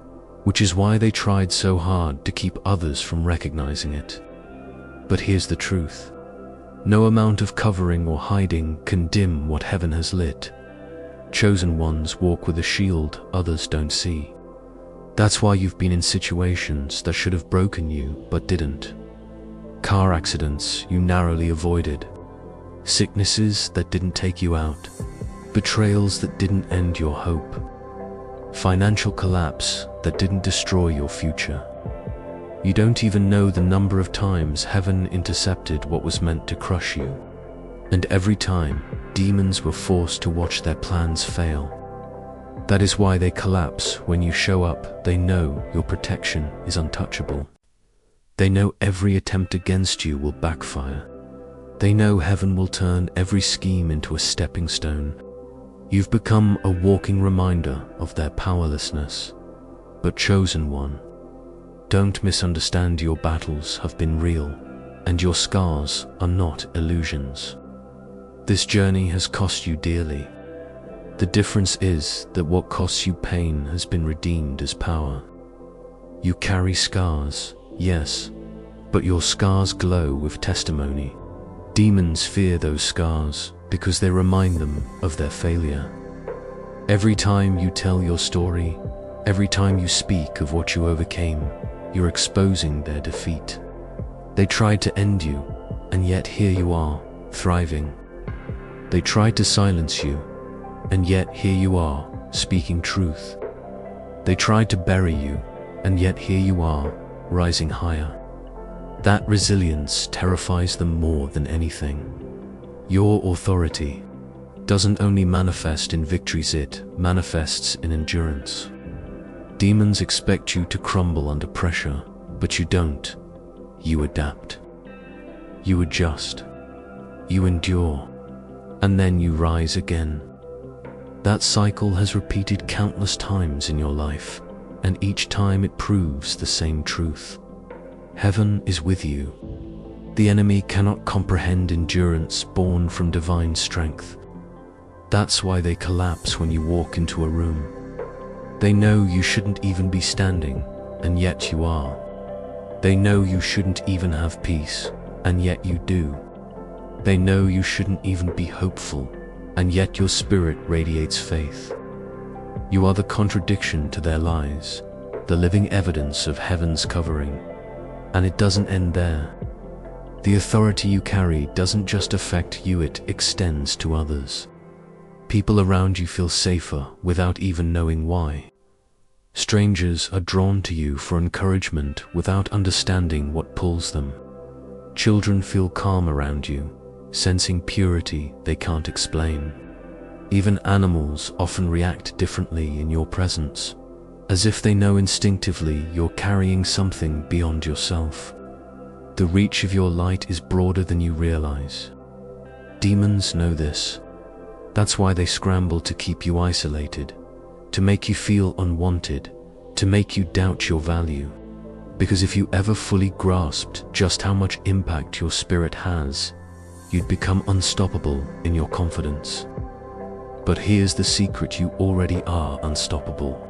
which is why they tried so hard to keep others from recognizing it. But here's the truth. No amount of covering or hiding can dim what heaven has lit. Chosen ones walk with a shield others don't see. That's why you've been in situations that should have broken you but didn't. Car accidents you narrowly avoided. Sicknesses that didn't take you out. Betrayals that didn't end your hope. Financial collapse that didn't destroy your future. You don't even know the number of times heaven intercepted what was meant to crush you. And every time, demons were forced to watch their plans fail. That is why they collapse when you show up. They know your protection is untouchable. They know every attempt against you will backfire. They know heaven will turn every scheme into a stepping stone. You've become a walking reminder of their powerlessness. But chosen one, don't misunderstand. Your battles have been real, and your scars are not illusions. This journey has cost you dearly. The difference is that what costs you pain has been redeemed as power. You carry scars, yes, but your scars glow with testimony. Demons fear those scars because they remind them of their failure. Every time you tell your story, every time you speak of what you overcame, you're exposing their defeat. They tried to end you, and yet here you are, thriving. They tried to silence you, and yet here you are, speaking truth. They tried to bury you, and yet here you are, rising higher. That resilience terrifies them more than anything. Your authority doesn't only manifest in victories, it manifests in endurance. Demons expect you to crumble under pressure, but you don't. You adapt. You adjust. You endure. And then you rise again. That cycle has repeated countless times in your life, and each time it proves the same truth. Heaven is with you. The enemy cannot comprehend endurance born from divine strength. That's why they collapse when you walk into a room. They know you shouldn't even be standing, and yet you are. They know you shouldn't even have peace, and yet you do. They know you shouldn't even be hopeful, and yet your spirit radiates faith. You are the contradiction to their lies, the living evidence of heaven's covering. And it doesn't end there. The authority you carry doesn't just affect you, it extends to others. People around you feel safer without even knowing why. Strangers are drawn to you for encouragement without understanding what pulls them. Children feel calm around you, sensing purity they can't explain. Even animals often react differently in your presence, as if they know instinctively you're carrying something beyond yourself. The reach of your light is broader than you realize. Demons know this. That's why they scramble to keep you isolated, to make you feel unwanted, to make you doubt your value. Because if you ever fully grasped just how much impact your spirit has, you'd become unstoppable in your confidence. But here's the secret: you already are unstoppable.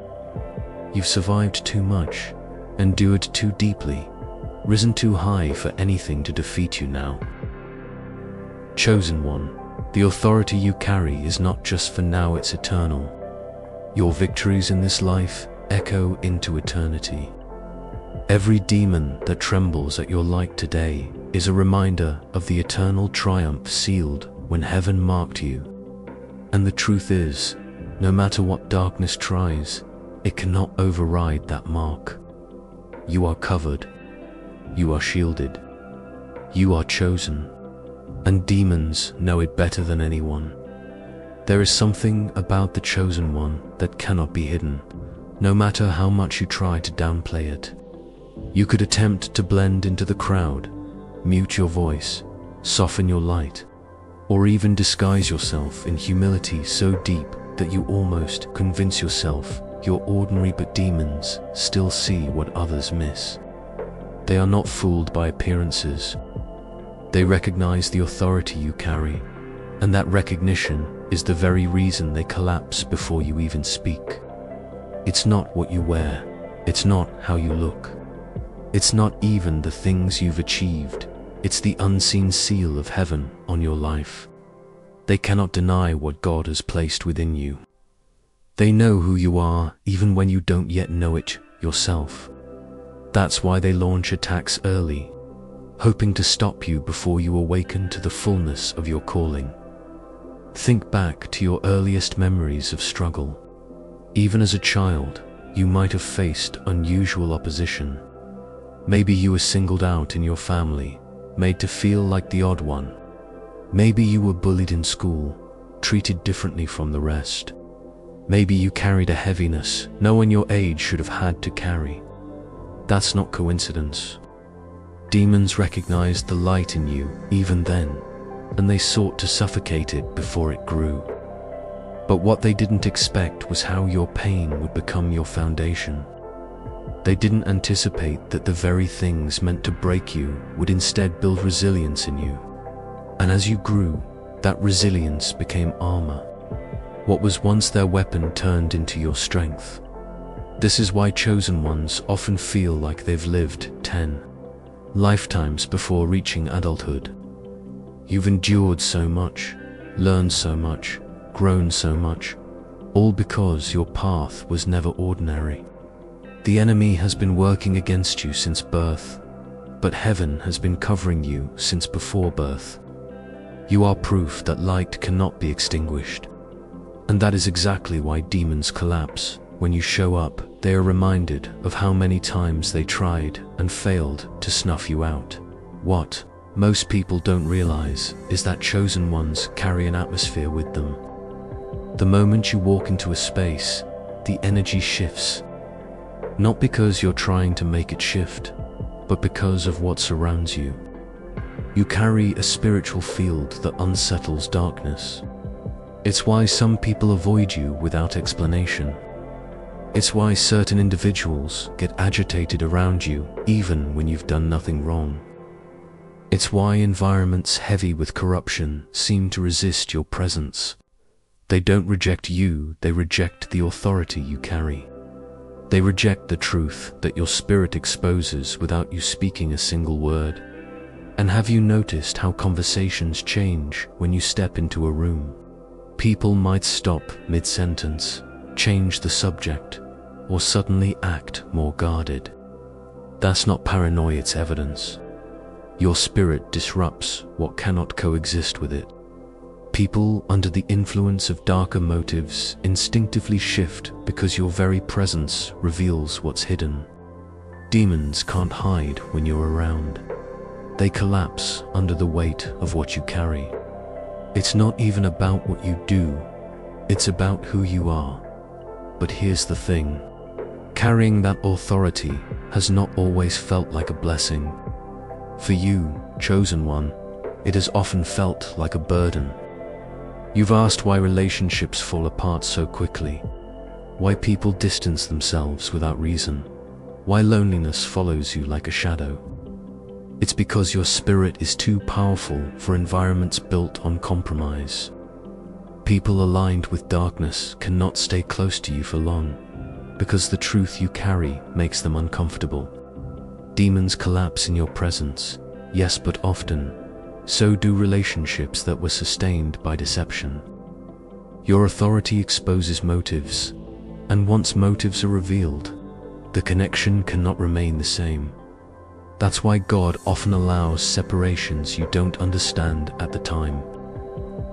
You've survived too much, endured too deeply, risen too high for anything to defeat you now. Chosen one, the authority you carry is not just for now, it's eternal. Your victories in this life echo into eternity. Every demon that trembles at your light today is a reminder of the eternal triumph sealed when heaven marked you. And the truth is, no matter what darkness tries, it cannot override that mark. You are covered. You are shielded. You are chosen. And demons know it better than anyone. There is something about the chosen one that cannot be hidden, no matter how much you try to downplay it. You could attempt to blend into the crowd, mute your voice, soften your light, or even disguise yourself in humility so deep that you almost convince yourself you're ordinary, but demons still see what others miss. They are not fooled by appearances. They recognize the authority you carry, and that recognition is the very reason they collapse before you even speak. It's not what you wear. It's not how you look. It's not even the things you've achieved. It's the unseen seal of heaven on your life. They cannot deny what God has placed within you. They know who you are even when you don't yet know it yourself. That's why they launch attacks early, hoping to stop you before you awaken to the fullness of your calling. Think back to your earliest memories of struggle. Even as a child, you might have faced unusual opposition. Maybe you were singled out in your family, made to feel like the odd one. Maybe you were bullied in school, treated differently from the rest. Maybe you carried a heaviness no one your age should have had to carry. That's not coincidence. Demons recognized the light in you even then, and they sought to suffocate it before it grew. But what they didn't expect was how your pain would become your foundation. They didn't anticipate that the very things meant to break you would instead build resilience in you. And as you grew, that resilience became armor. What was once their weapon turned into your strength. This is why chosen ones often feel like they've lived 10 lifetimes before reaching adulthood. You've endured so much, learned so much, grown so much, all because your path was never ordinary. The enemy has been working against you since birth, but heaven has been covering you since before birth. You are proof that light cannot be extinguished. And that is exactly why demons collapse. When you show up, they are reminded of how many times they tried and failed to snuff you out. What most people don't realize is that chosen ones carry an atmosphere with them. The moment you walk into a space, the energy shifts. Not because you're trying to make it shift, but because of what surrounds you. You carry a spiritual field that unsettles darkness. It's why some people avoid you without explanation. It's why certain individuals get agitated around you even when you've done nothing wrong. It's why environments heavy with corruption seem to resist your presence. They don't reject you, they reject the authority you carry. They reject the truth that your spirit exposes without you speaking a single word. And have you noticed how conversations change when you step into a room? People might stop mid-sentence, change the subject, or suddenly act more guarded. That's not paranoia, it's evidence. Your spirit disrupts what cannot coexist with it. People under the influence of darker motives instinctively shift because your very presence reveals what's hidden. Demons can't hide when you're around. They collapse under the weight of what you carry. It's not even about what you do, it's about who you are. But here's the thing. Carrying that authority has not always felt like a blessing. For you, chosen one, it has often felt like a burden. You've asked why relationships fall apart so quickly, why people distance themselves without reason, why loneliness follows you like a shadow. It's because your spirit is too powerful for environments built on compromise. People aligned with darkness cannot stay close to you for long, because the truth you carry makes them uncomfortable. Demons collapse in your presence, yes, but often, so do relationships that were sustained by deception. Your authority exposes motives, and once motives are revealed, the connection cannot remain the same. That's why God often allows separations you don't understand at the time.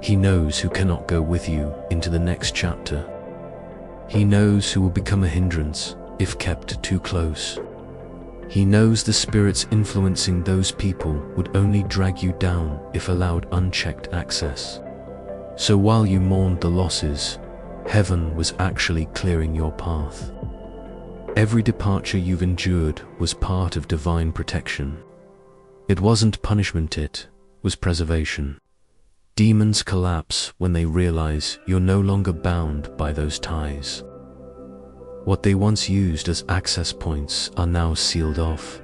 He knows who cannot go with you into the next chapter. He knows who will become a hindrance if kept too close. He knows the spirits influencing those people would only drag you down if allowed unchecked access. So while you mourned the losses, heaven was actually clearing your path. Every departure you've endured was part of divine protection. It wasn't punishment, it was preservation. Demons collapse when they realize you're no longer bound by those ties. What they once used as access points are now sealed off.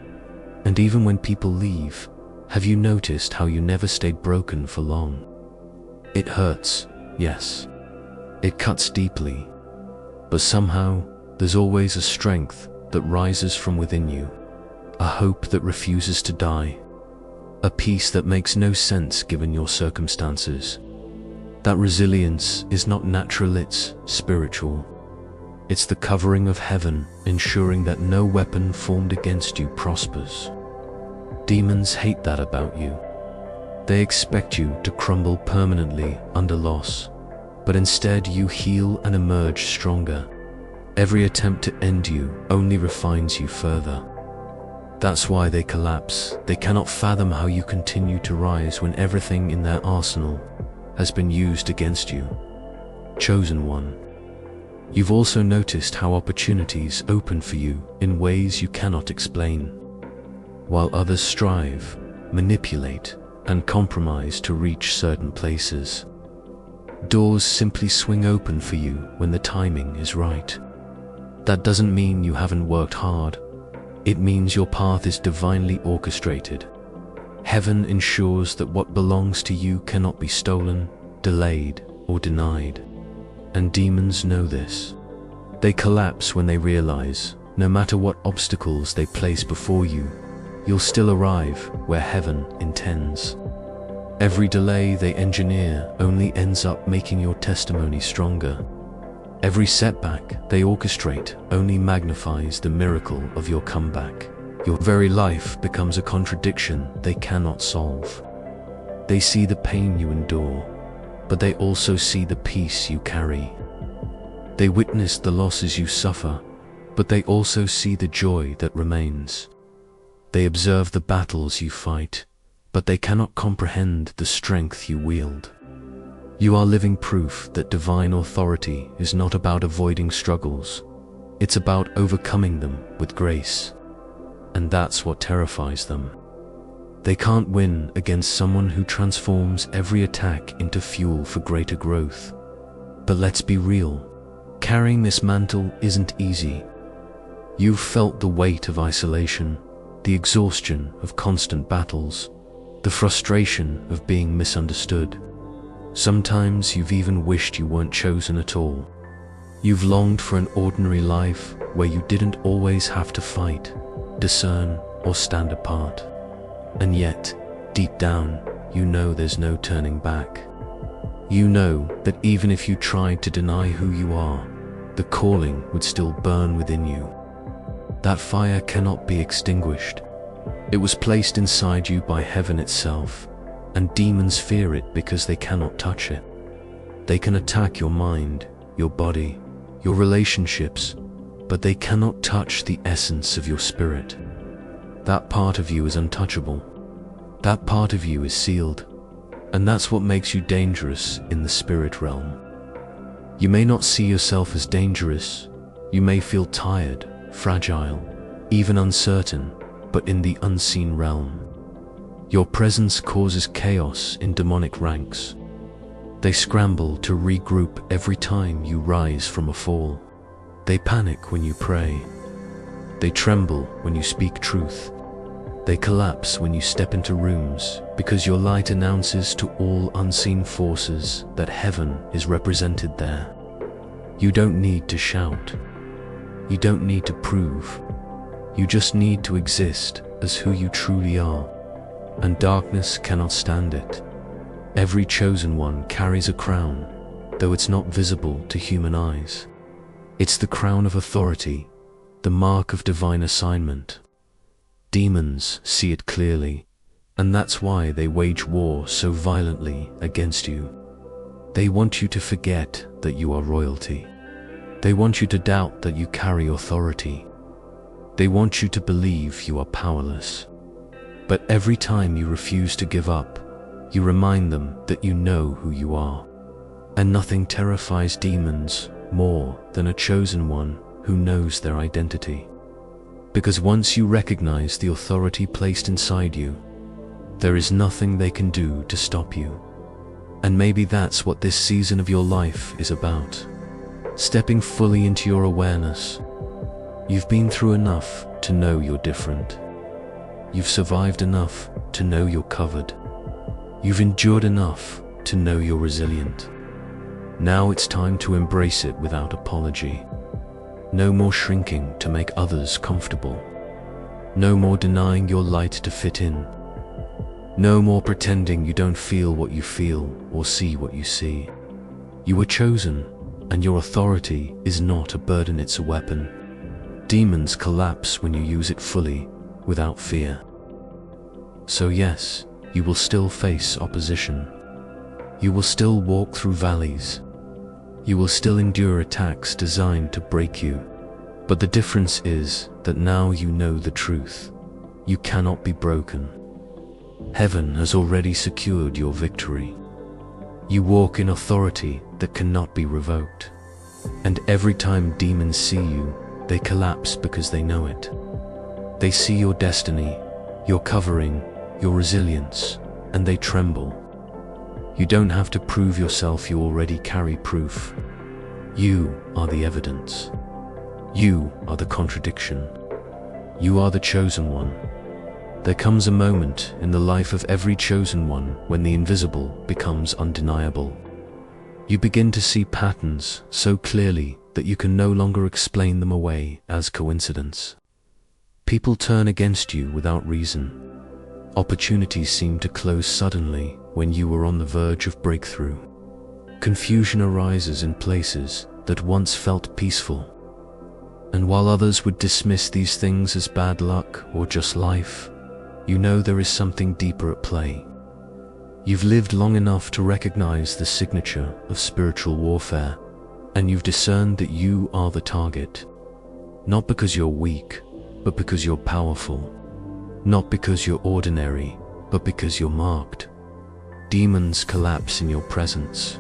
And even when people leave, have you noticed how you never stayed broken for long? It hurts, yes. It cuts deeply. But somehow, there's always a strength that rises from within you, a hope that refuses to die, a peace that makes no sense given your circumstances. That resilience is not natural, it's spiritual. It's the covering of heaven, ensuring that no weapon formed against you prospers. Demons hate that about you. They expect you to crumble permanently under loss, but instead you heal and emerge stronger. Every attempt to end you only refines you further. That's why they collapse. They cannot fathom how you continue to rise when everything in their arsenal has been used against you. Chosen one. You've also noticed how opportunities open for you in ways you cannot explain. While others strive, manipulate, and compromise to reach certain places, doors simply swing open for you when the timing is right. That doesn't mean you haven't worked hard. It means your path is divinely orchestrated. Heaven ensures that what belongs to you cannot be stolen, delayed, or denied. And demons know this. They collapse when they realize, no matter what obstacles they place before you, you'll still arrive where heaven intends. Every delay they engineer only ends up making your testimony stronger. Every setback they orchestrate only magnifies the miracle of your comeback. Your very life becomes a contradiction they cannot solve. They see the pain you endure, but they also see the peace you carry. They witness the losses you suffer, but they also see the joy that remains. They observe the battles you fight, but they cannot comprehend the strength you wield. You are living proof that divine authority is not about avoiding struggles. It's about overcoming them with grace. And that's what terrifies them. They can't win against someone who transforms every attack into fuel for greater growth. But let's be real, carrying this mantle isn't easy. You've felt the weight of isolation, the exhaustion of constant battles, the frustration of being misunderstood. Sometimes you've even wished you weren't chosen at all. You've longed for an ordinary life where you didn't always have to fight, discern, or stand apart. And yet, deep down, you know there's no turning back. You know that even if you tried to deny who you are, the calling would still burn within you. That fire cannot be extinguished. It was placed inside you by heaven itself, and demons fear it because they cannot touch it. They can attack your mind, your body, your relationships, but they cannot touch the essence of your spirit. That part of you is untouchable. That part of you is sealed, and that's what makes you dangerous in the spirit realm. You may not see yourself as dangerous. You may feel tired, fragile, even uncertain, but in the unseen realm, your presence causes chaos in demonic ranks. They scramble to regroup every time you rise from a fall. They panic when you pray. They tremble when you speak truth. They collapse when you step into rooms because your light announces to all unseen forces that heaven is represented there. You don't need to shout. You don't need to prove. You just need to exist as who you truly are, and darkness cannot stand it. Every chosen one carries a crown, though it's not visible to human eyes. It's the crown of authority, the mark of divine assignment. Demons see it clearly, and that's why they wage war so violently against you. They want you to forget that you are royalty. They want you to doubt that you carry authority. They want you to believe you are powerless. But every time you refuse to give up, you remind them that you know who you are. And nothing terrifies demons more than a chosen one who knows their identity. Because once you recognize the authority placed inside you, there is nothing they can do to stop you. And maybe that's what this season of your life is about. Stepping fully into your awareness. You've been through enough to know you're different. You've survived enough to know you're covered. You've endured enough to know you're resilient. Now it's time to embrace it without apology. No more shrinking to make others comfortable. No more denying your light to fit in. No more pretending you don't feel what you feel or see what you see. You were chosen, and your authority is not a burden, it's a weapon. Demons collapse when you use it fully, without fear. So yes, you will still face opposition. You will still walk through valleys. You will still endure attacks designed to break you. But the difference is that now you know the truth. You cannot be broken. Heaven has already secured your victory. You walk in authority that cannot be revoked. And every time demons see you, they collapse because they know it. They see your destiny, your covering, your resilience, and they tremble. You don't have to prove yourself, you already carry proof. You are the evidence. You are the contradiction. You are the chosen one. There comes a moment in the life of every chosen one when the invisible becomes undeniable. You begin to see patterns so clearly that you can no longer explain them away as coincidence. People turn against you without reason. Opportunities seem to close suddenly when you were on the verge of breakthrough. Confusion arises in places that once felt peaceful. And while others would dismiss these things as bad luck or just life, you know there is something deeper at play. You've lived long enough to recognize the signature of spiritual warfare, and you've discerned that you are the target. Not because you're weak, but because you're powerful. Not because you're ordinary, but because you're marked. Demons collapse in your presence.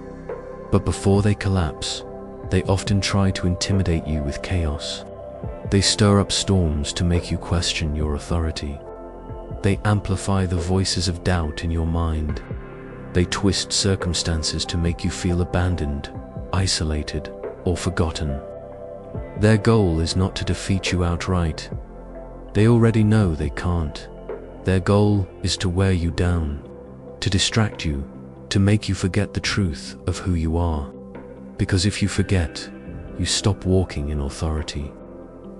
But before they collapse, they often try to intimidate you with chaos. They stir up storms to make you question your authority. They amplify the voices of doubt in your mind. They twist circumstances to make you feel abandoned, isolated, or forgotten. Their goal is not to defeat you outright. They already know they can't. Their goal is to wear you down, to distract you, to make you forget the truth of who you are. Because if you forget, you stop walking in authority.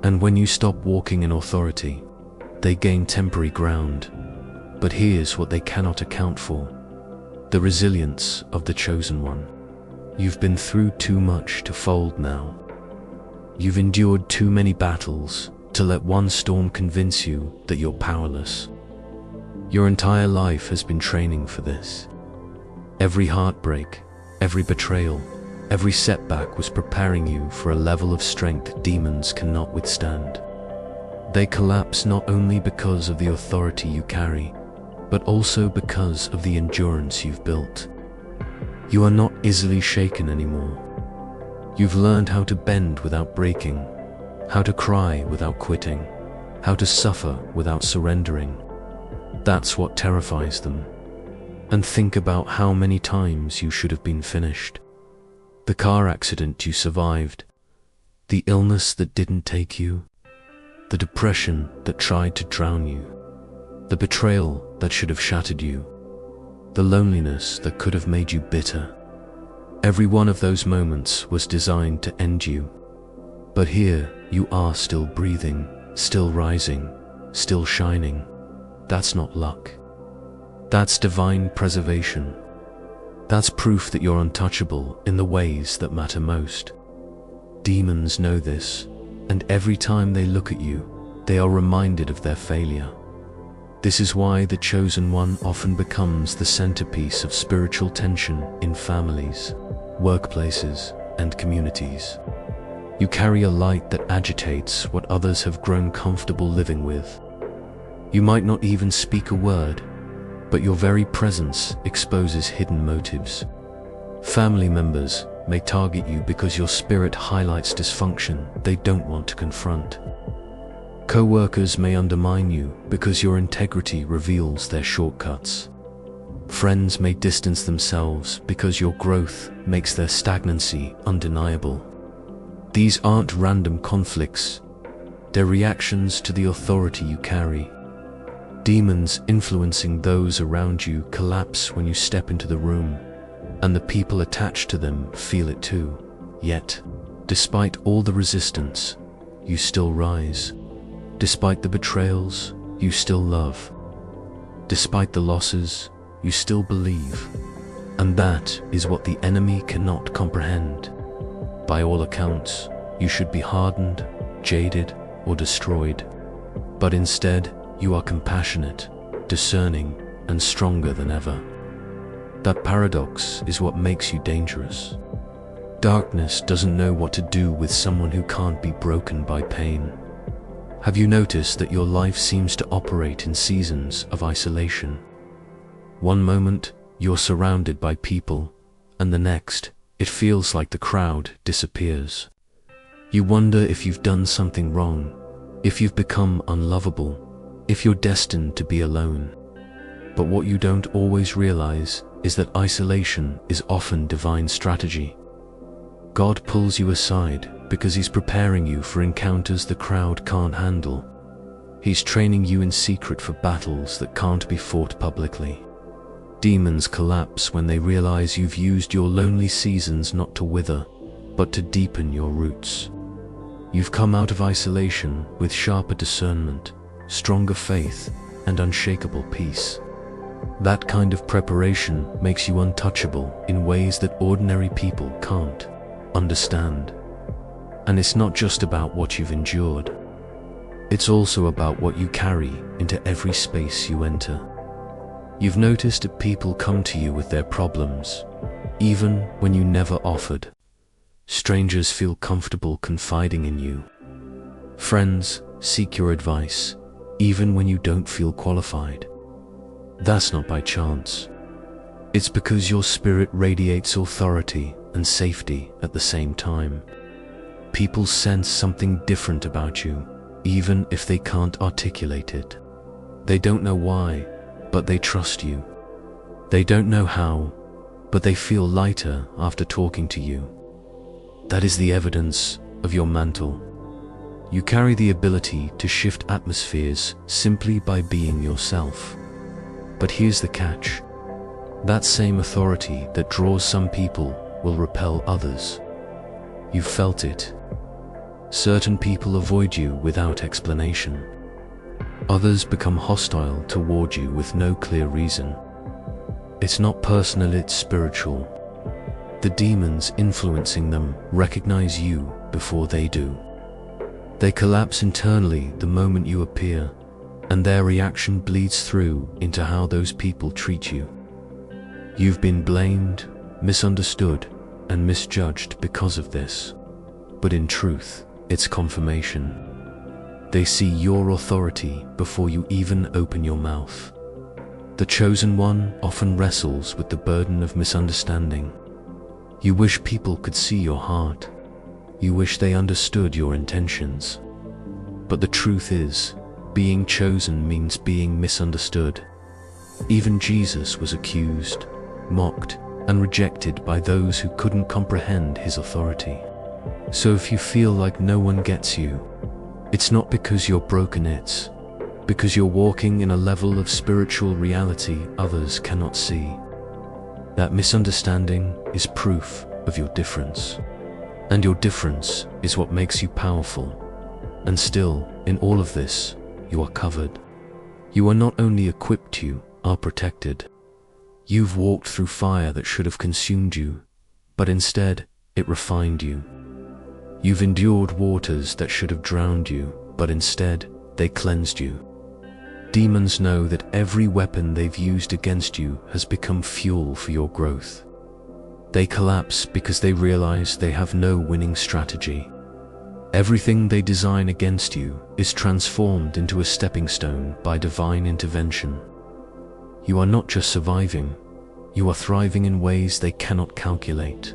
And when you stop walking in authority, they gain temporary ground. But here's what they cannot account for: the resilience of the chosen one. You've been through too much to fold now. You've endured too many battles to let one storm convince you that you're powerless. Your entire life has been training for this. Every heartbreak, every betrayal, every setback was preparing you for a level of strength demons cannot withstand. They collapse not only because of the authority you carry, but also because of the endurance you've built. You are not easily shaken anymore. You've learned how to bend without breaking, how to cry without quitting, how to suffer without surrendering. That's what terrifies them. And think about how many times you should have been finished. The car accident you survived, the illness that didn't take you, the depression that tried to drown you, the betrayal that should have shattered you, the loneliness that could have made you bitter. Every one of those moments was designed to end you. But here you are, still breathing, still rising, still shining. That's not luck. That's divine preservation. That's proof that you're untouchable in the ways that matter most. Demons know this, and every time they look at you, they are reminded of their failure. This is why the chosen one often becomes the centerpiece of spiritual tension in families, workplaces, and communities. You carry a light that agitates what others have grown comfortable living with. You might not even speak a word, but your very presence exposes hidden motives. Family members may target you because your spirit highlights dysfunction they don't want to confront. Co-workers may undermine you because your integrity reveals their shortcuts. Friends may distance themselves because your growth makes their stagnancy undeniable. These aren't random conflicts, they're reactions to the authority you carry. Demons influencing those around you collapse when you step into the room, and the people attached to them feel it too. Yet, despite all the resistance, you still rise. Despite the betrayals, you still love. Despite the losses, you still believe. And that is what the enemy cannot comprehend. By all accounts, you should be hardened, jaded, or destroyed. But instead, you are compassionate, discerning, and stronger than ever. That paradox is what makes you dangerous. Darkness doesn't know what to do with someone who can't be broken by pain. Have you noticed that your life seems to operate in seasons of isolation? One moment, you're surrounded by people, and the next, it feels like the crowd disappears. You wonder if you've done something wrong, if you've become unlovable, if you're destined to be alone. But what you don't always realize is that isolation is often divine strategy. God pulls you aside because He's preparing you for encounters the crowd can't handle. He's training you in secret for battles that can't be fought publicly. Demons collapse when they realize you've used your lonely seasons not to wither, but to deepen your roots. You've come out of isolation with sharper discernment, stronger faith, and unshakable peace. That kind of preparation makes you untouchable in ways that ordinary people can't understand. And it's not just about what you've endured. It's also about what you carry into every space you enter. You've noticed that people come to you with their problems, even when you never offered. Strangers feel comfortable confiding in you. Friends seek your advice, even when you don't feel qualified. That's not by chance. It's because your spirit radiates authority and safety at the same time. People sense something different about you, even if they can't articulate it. They don't know why, but they trust you. They don't know how, but they feel lighter after talking to you. That is the evidence of your mantle. You carry the ability to shift atmospheres simply by being yourself. But here's the catch. That same authority that draws some people will repel others. You've felt it. Certain people avoid you without explanation. Others become hostile toward you with no clear reason. It's not personal, it's spiritual. The demons influencing them recognize you before they do. They collapse internally the moment you appear, and their reaction bleeds through into how those people treat you. You've been blamed, misunderstood, and misjudged because of this. But in truth, it's confirmation. They see your authority before you even open your mouth. The chosen one often wrestles with the burden of misunderstanding. You wish people could see your heart. You wish they understood your intentions. But the truth is, being chosen means being misunderstood. Even Jesus was accused, mocked, and rejected by those who couldn't comprehend His authority. So if you feel like no one gets you, it's not because you're broken, it's because you're walking in a level of spiritual reality others cannot see. That misunderstanding is proof of your difference. And your difference is what makes you powerful. And still, in all of this, you are covered. You are not only equipped, you are protected. You've walked through fire that should have consumed you, but instead, it refined you. You've endured waters that should have drowned you, but instead, they cleansed you. Demons know that every weapon they've used against you has become fuel for your growth. They collapse because they realize they have no winning strategy. Everything they design against you is transformed into a stepping stone by divine intervention. You are not just surviving, you are thriving in ways they cannot calculate.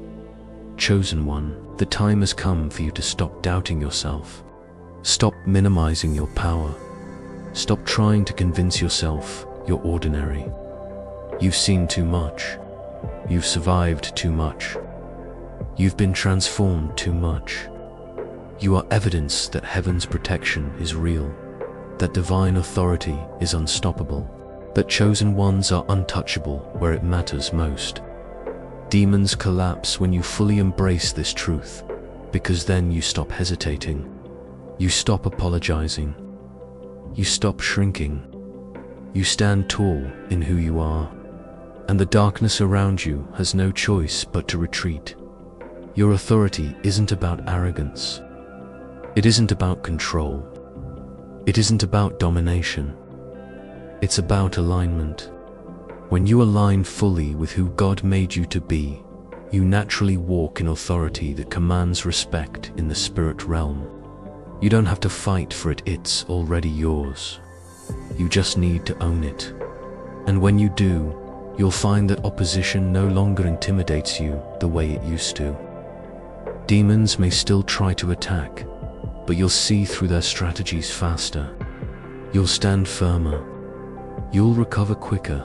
Chosen one, the time has come for you to stop doubting yourself. Stop minimizing your power. Stop trying to convince yourself you're ordinary. You've seen too much. You've survived too much. You've been transformed too much. You are evidence that heaven's protection is real, that divine authority is unstoppable, that chosen ones are untouchable where it matters most. Demons collapse when you fully embrace this truth, because then you stop hesitating. You stop apologizing. You stop shrinking. You stand tall in who you are, and the darkness around you has no choice but to retreat. Your authority isn't about arrogance. It isn't about control. It isn't about domination. It's about alignment. When you align fully with who God made you to be, you naturally walk in authority that commands respect in the spirit realm. You don't have to fight for it, it's already yours. You just need to own it. And when you do, you'll find that opposition no longer intimidates you the way it used to. Demons may still try to attack, but you'll see through their strategies faster. You'll stand firmer. You'll recover quicker,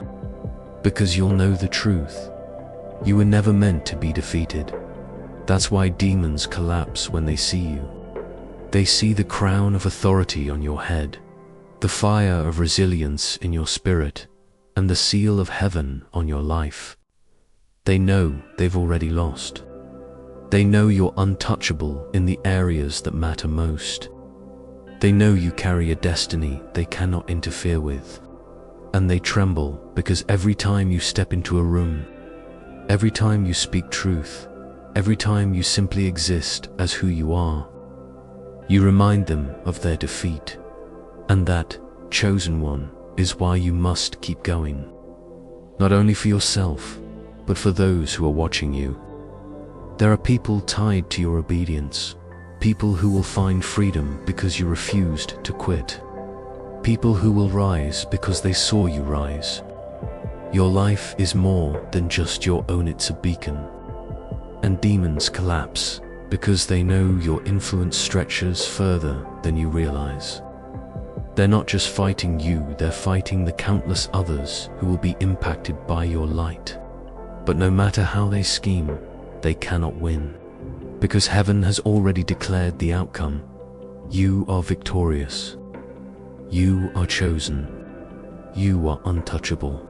because you'll know the truth. You were never meant to be defeated. That's why demons collapse when they see you. They see the crown of authority on your head, the fire of resilience in your spirit, and the seal of heaven on your life. They know they've already lost. They know you're untouchable in the areas that matter most. They know you carry a destiny they cannot interfere with. And they tremble because every time you step into a room, every time you speak truth, every time you simply exist as who you are, you remind them of their defeat. And that, chosen one, is why you must keep going. Not only for yourself, but for those who are watching you. There are people tied to your obedience, people who will find freedom because you refused to quit, people who will rise because they saw you rise. Your life is more than just your own, it's a beacon. And demons collapse because they know your influence stretches further than you realize. They're not just fighting you, they're fighting the countless others who will be impacted by your light. But no matter how they scheme, they cannot win, because heaven has already declared the outcome. You are victorious. You are chosen. You are untouchable.